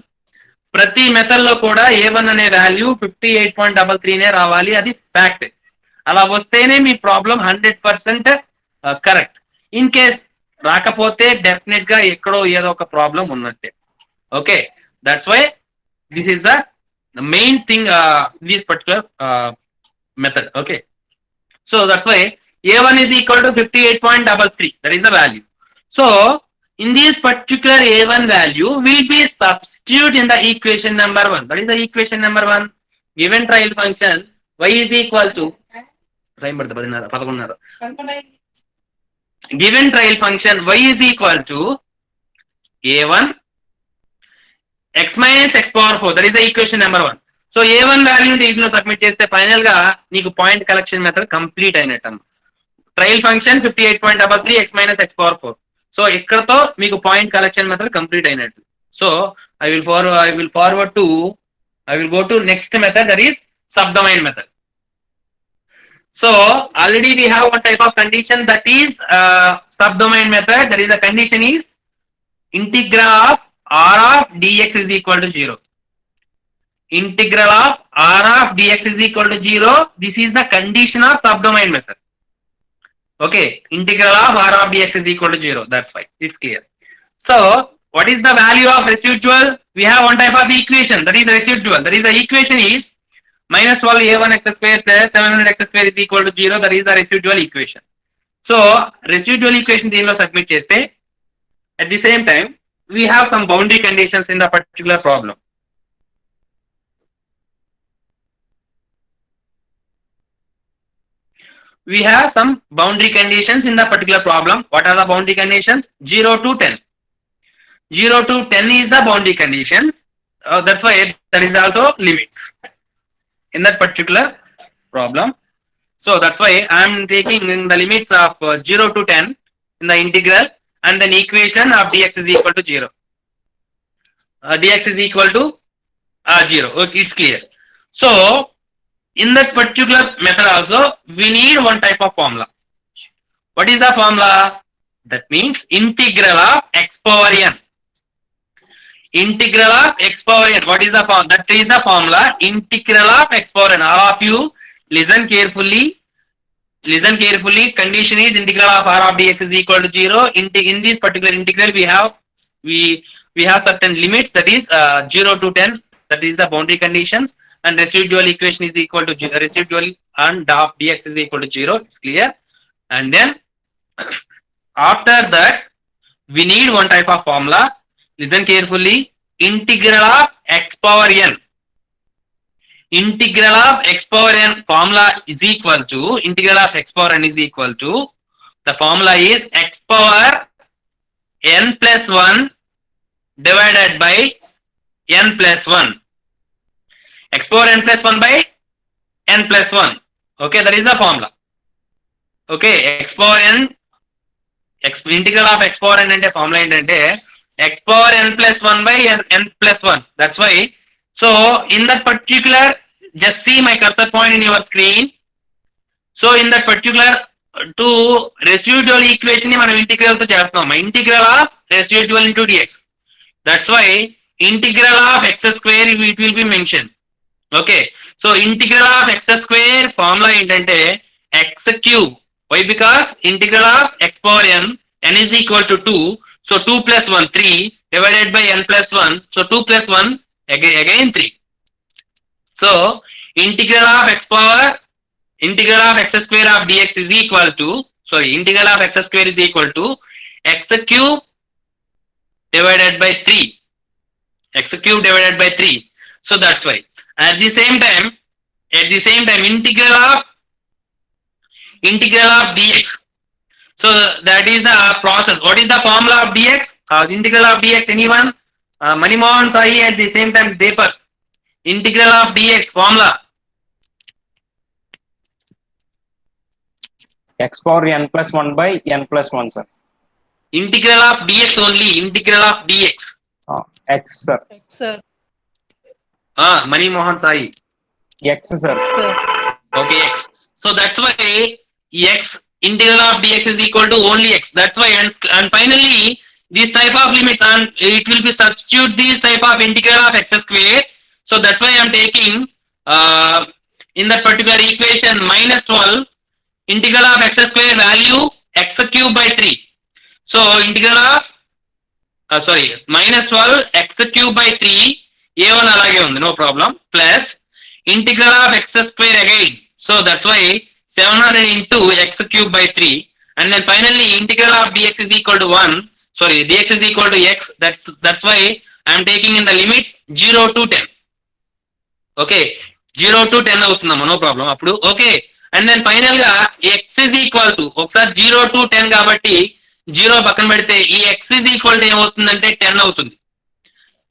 ప్రతి మెథడ్ లో కూడా a1 అనే వాల్యూ 58.33 నే రావాలి. అది ఫ్యాక్ట్. అలా వస్తేనే మీ ప్రాబ్లం 100% కరెక్ట్. ఇన్ కేస్ రాకపోతే డెఫినెట్ గా ఎక్కడో ఏదో ఒక ప్రాబ్లం ఉన్నట్టే. Okay, that's why this is the main thing this particular method. Okay, so that's why a1 is equal to 58.33. that is the value. So in this particular a1 value will be substitute in the equation number 1. That is the equation number 1. Given trial function y is equal to given trial function y is equal to a1 x minus x power 4. That is the equation number 1. So a1 value దీంట్లో submit చేస్తే final గా నీకు point collection method complete అయినట్టు. Trial function 58.33 x minus x power 4. So ఇక్కడతో మీకు point collection method complete అయినట్టు. So I will go to next method, that is subdomain method. So already we have one type of condition, that is subdomain method. That is the condition is integral of r of dx is equal to 0. Integral of r of dx is equal to 0. This is the condition of subdomain method. Okay, integral of r of dx is equal to 0. That's why it's clear. So what is the value of residual? We have one type of equation, that is the residual. That is the equation is minus 12a1 x square plus 700 x square is equal to 0. That is the residual equation. So residual equation దీనిలో submit చేస్తే at the same time we have some boundary conditions in the particular problem. We have some boundary conditions in the particular problem. What are the boundary conditions? 0 to 10. 0 to 10 is the boundary conditions. That's why there is also limits in that particular problem. So that's why I am taking in the limits of 0 to 10 in the integral, and then equation of dx is equal to 0. Dx is equal to 0. Okay, it's clear. So in that particular method also we need one type of formula. What is the formula? That means integral of x power n. Integral of x power n. What is the form? That is the formula integral of x power n. All of you listen carefully. Listen carefully. Condition is integral of r of dx is equal to 0. In this particular integral we have certain limits, that is 0 to 10. That is the boundary conditions. And residual equation is equal to 0. Residual and of dx is equal to 0. It's clear. And then after that we need one type of formula. Listen carefully. Integral of x power n. integral of x power n formula is equal to integral of x power n is equal to the formula is x power n plus 1 divided by n plus 1. X power n plus 1 by n plus 1. Okay, that is the formula. Okay, x power n integral of x power n ante formula ఏంటంటే x power n plus 1 by n plus 1. That's why. So in that particular, just see my cursor point in your screen. So in that particular to residual equation ni మనం integral తో చేస్తున్నాం. Integral of residual into dx. That's why integral of x square it will be mentioned. Okay, so integral of x square formula ఏంటంటే x cube. Why? Because integral of x power n is equal to 2. So 2 plus 1 3 divided by n plus 1. So 2 plus 1 again 3. So integral of x power integral of x square of dx is equal to integral of x square is equal to x cube divided by 3. X cube divided by 3. So that's why. At the same time integral of dx. So that is the process. What is the formula of dx? Integral of dx, anyone? Manimohan Sahi at the same time Deepak. Integral of dx formula. X power n plus 1 by n plus 1, sir. Integral of dx only. Integral of dx. X, sir. X, sir. Manimohan Sahi. X, sir. Sir. Okay, x. So that's why x integral of dx is equal to only x. That's why and finally this type of limits and it will be substitute this type of integral of x square. So that's why I am taking in that particular equation minus 12 integral of x square value x cube by 3. So integral of minus 12 x cube by 3 a1 alage undi, no problem, plus integral of x square again. So that's why 700 into x cube by 3, and then finally integral of dx is equal to 1. Dx is equal to x. That's why I am taking in the limits 0 to 10. Okay, 0 to 10 అవుతుందమ్మా, no problem అప్పుడు. Okay, and then final గా x is equal to ఒకసారి 0 to 10 కాబట్టి 0 పక్కన పెడితే ఈ x is equal to ఏమవుతుందంటే 10 అవుతుంది.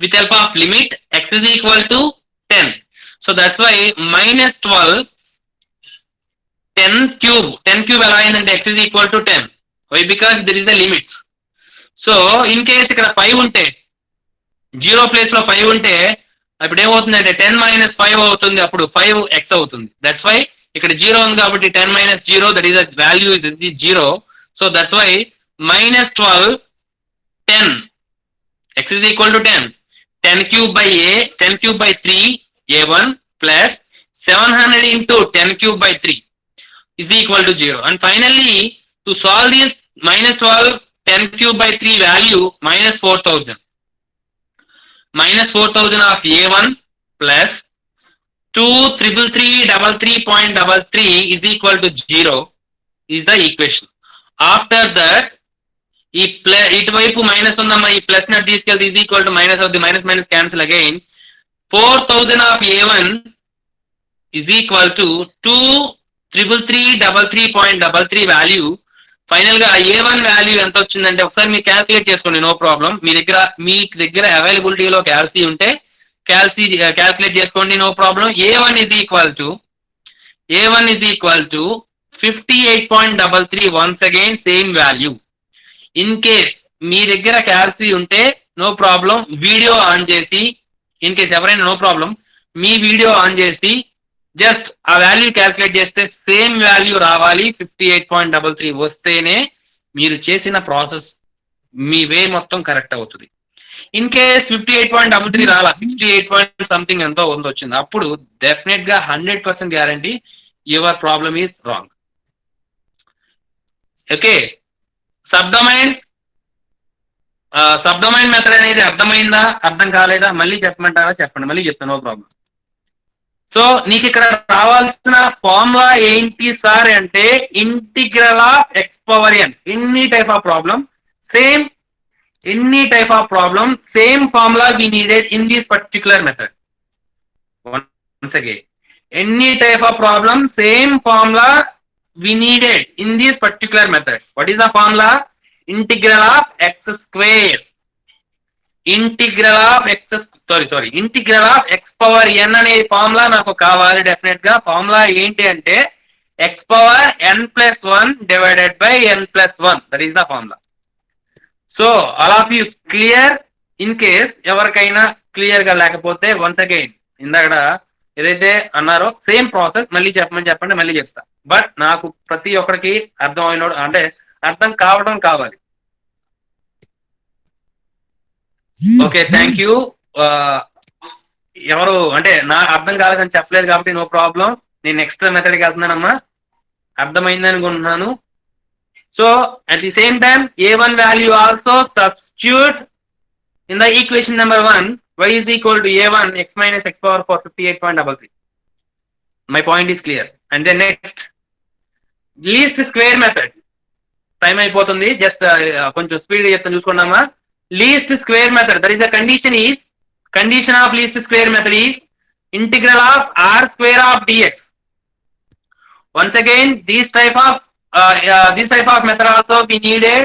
With help of limit x is equal to 10. So that's why minus 12 10 cube ఎలా అయిందంటే x is equal to 10. Why? Because there is the limits. So in case ఇక్కడ 5 ఉంటే 0 ప్లేస్ లో 5 ఉంటే అప్పుడు ఏమవుతుందంటే 10 minus 5 అవుతుంది, అప్పుడు 5x అవుతుంది. That's why ఇక్కడ 0 ఉంది కాబట్టి 10 minus 0, that is the value is 0. So that's why minus 12 10 x is equal to 10. 10 cube by 3 a1 plus 700 into 10 cube by 3 is equal to 0. And finally to solve this minus 12 10 cube by 3 value minus 4000 of a1 plus 2,333.33 is equal to 0 is the equation. After that ఇటువైపు minus ఉందమ్మా, ఈ plus ని తీసుకెళ్తే is equal to minus of the minus cancel again. 4000 of a1 is equal to 2,333.33 value. Final గా a1 value ఎంత వచ్చిందంటే ఒకసారి మీరు క్యాల్కులేట్ చేసుకోండి, నో ప్రాబ్లం. మీ దగ్గర అవైలబిలిటీలో క్యాల్సీ ఉంటే క్యాల్కులేట్ చేసుకోండి, no problem. a1 is equal to 58.33. once again same value. In case మీ దగ్గర క్యాల్సీ ఉంటే నో ప్రాబ్లం, వీడియో ఆన్ చేసి, ఇన్ కేస్ ఎవరైనా నో ప్రాబ్లం, మీ వీడియో ఆన్ చేసి జస్ట్ ఆ వాల్యూ క్యాల్కులేట్ చేస్తే సేమ్ వాల్యూ రావాలి. 58.33 వస్తేనే మీరు చేసిన ప్రాసెస్ మీ వే మొత్తం కరెక్ట్ అవుతుంది. ఇన్ కేస్ 58.33 రాలా, 68 సంథింగ్ ఎంతో వచ్చింది, అప్పుడు డెఫినెట్ గా 100% guarantee your problem is wrong. Okay, subdomain method అనేది అర్థమైందా, అర్థం కాలేదా, మళ్ళీ చెప్పమంటారా? చెప్పండి, మళ్ళీ చెప్తాను, నో ప్రాబ్లం. సో నీకు ఇక్కడ రావాల్సిన ఫార్ములా ఏంటి సార్ అంటే integral of x power n. Any type of problem same formula we needed in this particular method. once again any type of problem, same formula we needed in this particular method. What is the formula? Integral of x square. Integral of integral of x power n అనే formula నాకు కావాలి definite గా. Formula ఏంటి అంటే x power n plus 1 divided by n plus 1. That is the formula. So all of you clear? In case ఎవరికైనా clear గా లేకపోతే once again ఇందాక ఏదైతే అన్నారో సేమ్ ప్రాసెస్ మళ్ళీ చెప్పండి మళ్ళీ చెప్తా. బట్ నాకు ప్రతి ఒక్కరికి అర్థం అయిన అంటే అర్థం కావడం కావాలి. Okay, thank you. ఎవరు అంటే నా అర్థం కాలేదని చెప్పలేదు కాబట్టి నో ప్రాబ్లం. నేను నెక్స్ట్ మెథడ్కి వెళ్తున్నానమ్మా. అర్థమైంది అనుకుంటున్నాను. So at the same time a1 value also substitute in the equation number 1. y is equal to a1 x minus x power 4 58.33. My point is clear. And then next least square method. Time అయిపోతుంది, just కొంచెం speed చెప్తాను చూసుకున్నామా. Least square method, that is the condition of least square method is integral of r square of dx. Once again this type of method also we needed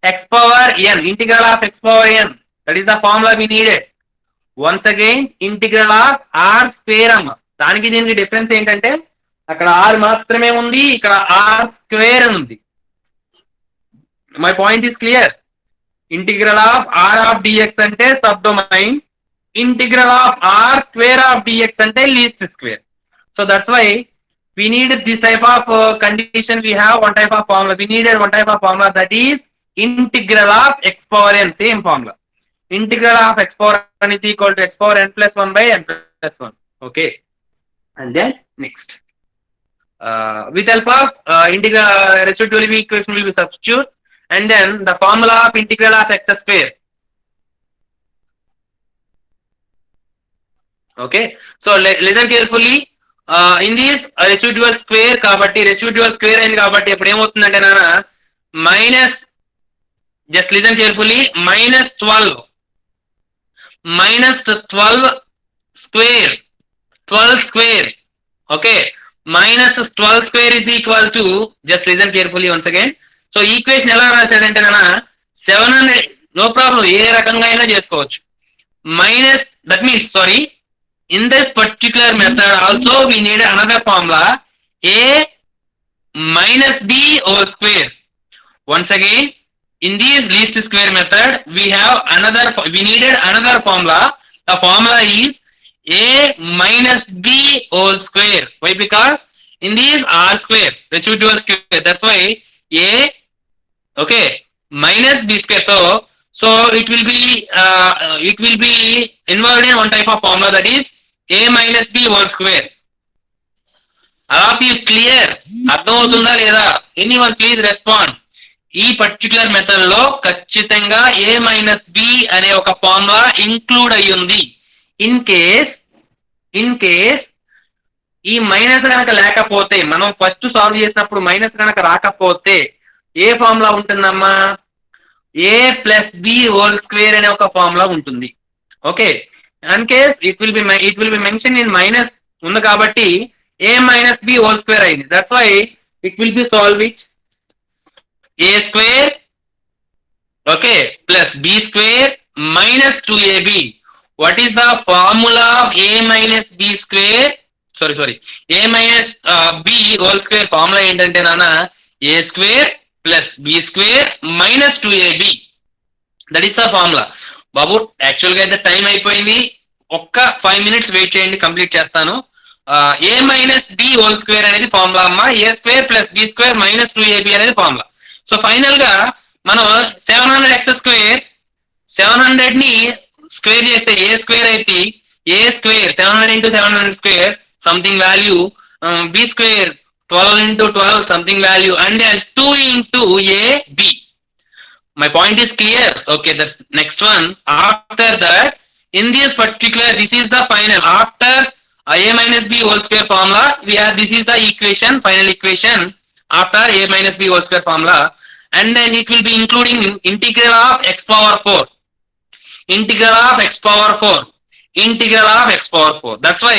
x power n, integral of x power n. That is the formula we needed. Once again integral of r square అమ్మ. దానికి దీనికి difference ఏంటంటే అక్కడ r మాత్రమే ఉంది, ఇక్కడ r square ఉంది. My point is clear. Integral of r of dx అంటే subdomain, integral of r square of dx అంటే least square. So that's why we needed this type of condition. We have one type of formula. We needed one type of formula, that is integral of x power n. Same formula. Integral of x power n is equal to x power n plus 1 by n plus 1. Okay. And then next. With help of integral residual equation will be substitute. And then the formula of integral of x square. Okay. So listen carefully. In this residual square కాబట్టి residual square అయింది కాబట్టి ఇప్పుడు ఏమవుతుందంటే నాన్న minus, just listen carefully, -12 square. Okay, -12 square is equal to, just listen carefully once again. So equation ఎలా రాశాడంటే నాన్న 700, no problem, ఏ రకంగా అయినా చేసుకోవచ్చు. Minus, that means sorry, in this particular method also we need another formula, a minus b whole square. Once again in this least square method we needed another formula. The formula is a minus b whole square. Why? Because in this r square, residual square, that's why a, okay, minus b square. So it will be involved in one type of formula, that is a minus b whole square. Are you clear? అర్థం అవుతుందా లేదా? Anyone please respond. ఈ particular method లో ఖచ్చితంగా a minus b అనే ఒక formula include అయ్యింది. In case ఈ మైనస్ కనుక లేకపోతే, మనం ఫస్ట్ సాల్వ్ చేసినప్పుడు మైనస్ కనుక రాకపోతే ఏ ఫార్ములా ఉంటుందమ్మా? a plus b whole square అనే ఒక ఫార్ములా ఉంటుంది. Okay, in case it will be mention in minus ఉంది కాబట్టి a minus b whole square అయింది. That's why it will be solve with a square, okay, plus b square minus 2ab. What is the formula of a minus b square? Sorry, a minus b whole square formula ఏంటంటే నాన్న a square plus b square minus 2ab. That is the formula. Babu actual గా అయితే time అయిపోయింది, ఒక్క 5 minutes wait చేయండి, complete చేస్తాను. a minus b whole square అనేది formula అమ్మా, a square plus b square minus 2ab అనేది ఫార్ములా. సో ఫైనల్ గా మనం 700x స్క్వేర్, 700 ని స్క్వేర్ చేస్తే a స్క్వేర్ అయితే a square 700 into 700 square something value, b square 12 into 12 something value, and then 2 into ab. My point is clear. Okay, that's next one. After that, in this particular, this is the final. After a minus b whole square formula, we have, this is the equation, final equation after a minus b whole square formula, and then it will be including integral of x power 4, integral of x power 4, integral of x power 4. That's why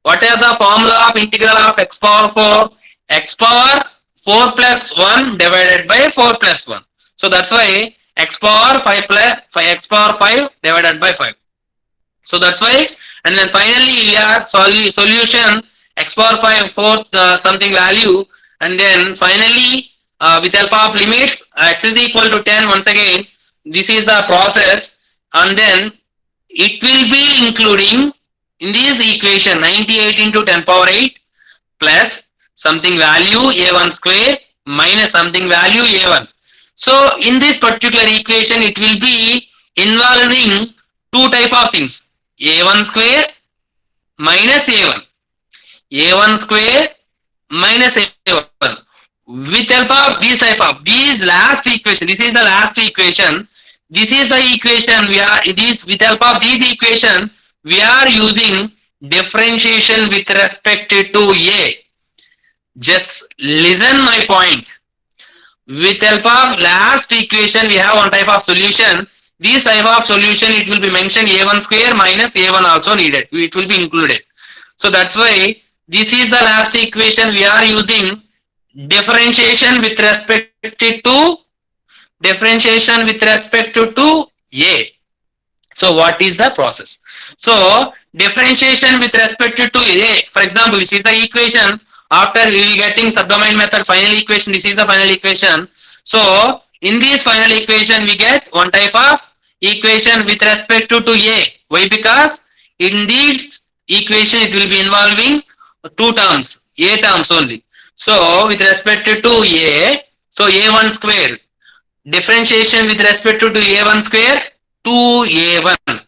What is the formula of integral of x power 4? X power 4 plus 1 divided by 4 plus 1. So that's why x power 5 plus x power 5 divided by 5. So that's why, and then finally we are solution x power 5 fourth something value, and then finally with help of limits x is equal to 10. Once again, this is the process, and then it will be including in this equation 98 into 10 power 8 plus something value a1 square minus something value a1. So in this particular equation it will be involving two type of things, a1 square minus a1, a1 square minus a1. With help of this type of these last equation, this is the last equation, this is the equation we are, this with help of this equation we are using differentiation with respect to a. Just listen my point. With help of last equation we have one type of solution. This type of solution it will be mentioned a1 square minus a1 also needed, it will be included. So that's why this is the last equation we are using differentiation with respect to a. So what is the process? So differentiation with respect to a, for example, this is the equation. After we will getting subdomain method final equation, this is the final equation. So in this final equation we get one type of equation with respect to a. Why? Because in this equation it will be involving two terms, a terms only. So with respect to a, so a1 square, differentiation with respect to a1 square, 2a1.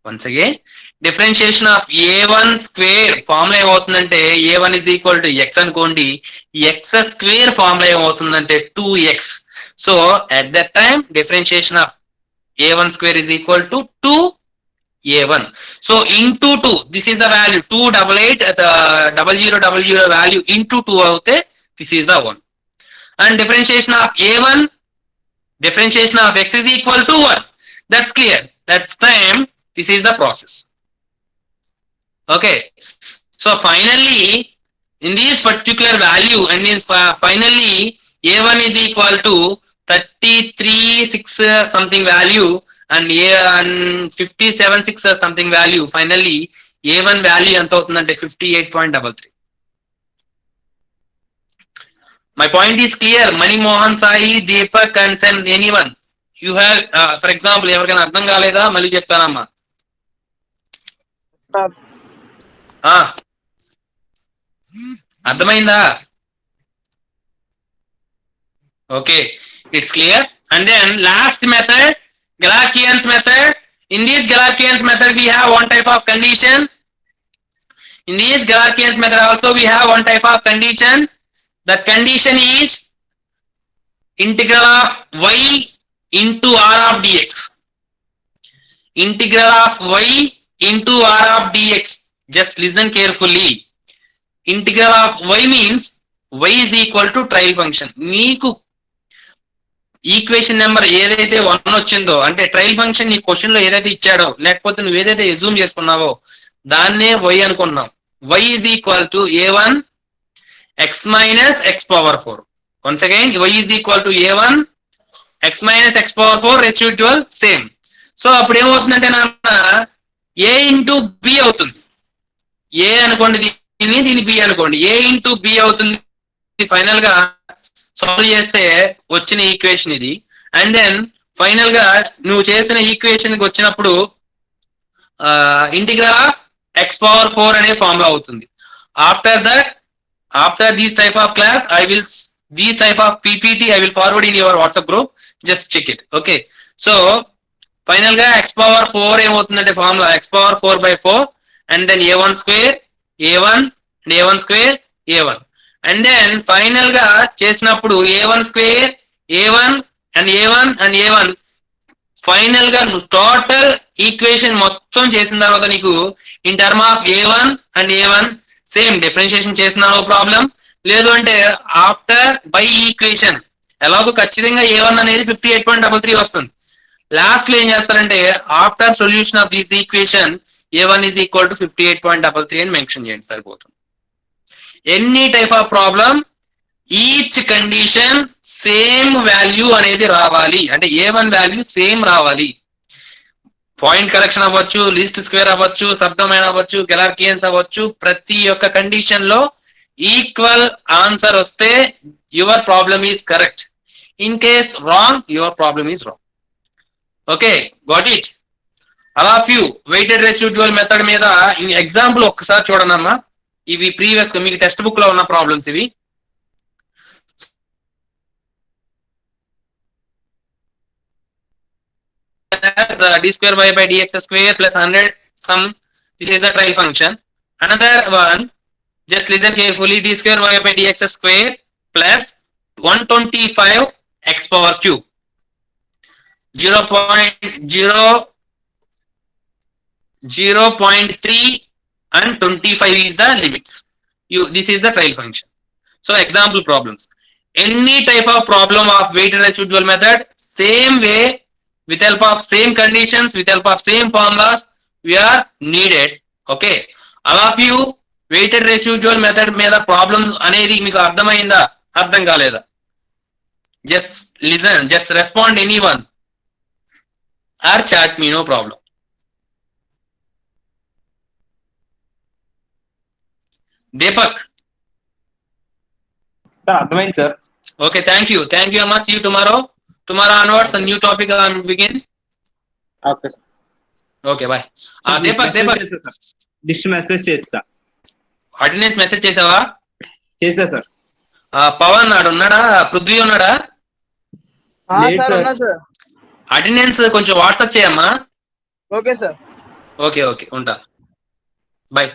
Once again, differentiation of a1 square formula ఏమవుతుందంటే a1 is equal to x అనుకోండి, x square formula ఏమవుతుందంటే 2x. So at that time differentiation of a1 square is equal to 2a1. So into 2, this is the value 288 0000 value into 2 avute, this is the 1. And differentiation of a1, differentiation of x is equal to 1. That's clear. That's time. This is the process. Okay. So finally, in this particular value, and in finally a1 is equal to 33.6 something value, and a 57.6 something value. Finally, a1 value ఎంత అవుతుందంటే 58.33. My point is clear. Mani Mohan Sai, Deepak and Sen, anyone. You have, for example, ఎవరికైనా అర్థం కాలేదా మళ్ళీ చెప్తానమ్మా. అర్థమైందా? Okay, it's clear. And then last method, Galerkin's method. In this Galerkin's method we have one type of condition. In this Galerkin's method also we have one type of condition. That condition is integral of y into r of dx. Integral of y into r of dx. Just listen carefully. Integral of y means y is equal to trial function. నీకు equation number ఏదైతే 1 వచ్చిందో, అంటే trial function ఈ question లో ఏదైతే ఇచ్చాడో, లేకపోతే నువ్వు ఏదైతే ఎజ్యూమ్ చేసుకున్నావో దాన్నే y అనుకున్నాం. y is equal to a1 x minus x power 4. Once again, y is equal to a1 x minus x power 4 residual same. So అప్పుడు ఏమవుతుందంటే నాన్న a ఇంటూ b అవుతుంది. a అనుకోండి దీన్ని b అనుకోండి, a ఇంటూ b అవుతుంది. Final గా solve చేస్తే వచ్చిన ఈక్వేషన్ ఇది. అండ్ దెన్ ఫైనల్ గా నువ్వు చేసిన ఈక్వేషన్ కి వచ్చినప్పుడు ఇంటిగ్రల్ ఆఫ్ x power 4 అనే ఫార్ములా అవుతుంది. After that, after this type of class I will, this type of PPT I will forward in your WhatsApp group, just check it. Okay, so final ga x power 4 ఏమవుతుందంటే formula x power 4 by 4 and then a1 square a1 and a1 square a1, and then final గా చేసినప్పుడు a1 square a1 and a1 and a1. Final గా నువ్వు total equation మొత్తం చేసిన తర్వాత నీకు in term of a1 and a1 same differentiation చేసిన no problem. లేదు అంటే ఆఫ్టర్ బై ఈక్వేషన్ ఎలాగో ఖచ్చితంగా a1 అనేది 58.33 వస్తుంది. లాస్ట్ లో ఏం చేస్తారంటే after solution of this equation A1 is equal to 58.33 అని మెన్షన్ చేయండి సరిపోతుంది. Any type of problem each condition same value అనేది రావాలి, అంటే A1 వాల్యూ సేమ్ రావాలి. పాయింట్ కరెక్షన్ అవ్వచ్చు, లీస్ట్ స్క్వేర్ అవ్వచ్చు, సబ్డొమైన్ అవ్వచ్చు, గెలార్కియన్స్ అవ్వచ్చు, ప్రతి ఒక్క కండిషన్ లో ఈక్వల్ ఆన్సర్ వస్తే your problem is correct. In case wrong, your problem is wrong. Okay, got it? అలా ఫ్యూ వెయిటెడ్ రెసిడ్యువల్ మెథడ్ మీద ఎగ్జాంపుల్ ఒక్కసారి చూడనమ్మా. ఇవి ప్రీవియస్ మీకు టెక్స్ట్ బుక్ లో ఉన్న ప్రాబ్లమ్స్ ఇవి. D square y by dx square plus 100 sum. This is the trial function. Another one, just listen carefully. D square y by dx square plus 125 x power cube. 0.3 and 25 is the limits. This is the trial function. So example problems. Any type of problem of weighted residual method, same way, with help of same conditions, with help of same formulas, we are needed. Okay, all of you weighted residual method మీద problem అనేది మీకు అర్థమైందా, అర్థం కాలేదా? Just listen, just respond anyone or chat me, no problem. Deepak. Sir అర్థమైంది sir. Okay, thank you Amma. See you tomorrow onwards. A new topic will begin. Okay sir. Okay, bye. Deepak dist message చేస్తా. Attendance message చేసావా? చేసా sir. Pawan ఉన్నాడా, పృథ్వీ ఉన్నాడా? Attendance కొంచెం WhatsApp చేయమ్మా. Okay sir. Okay ఉంటా, by.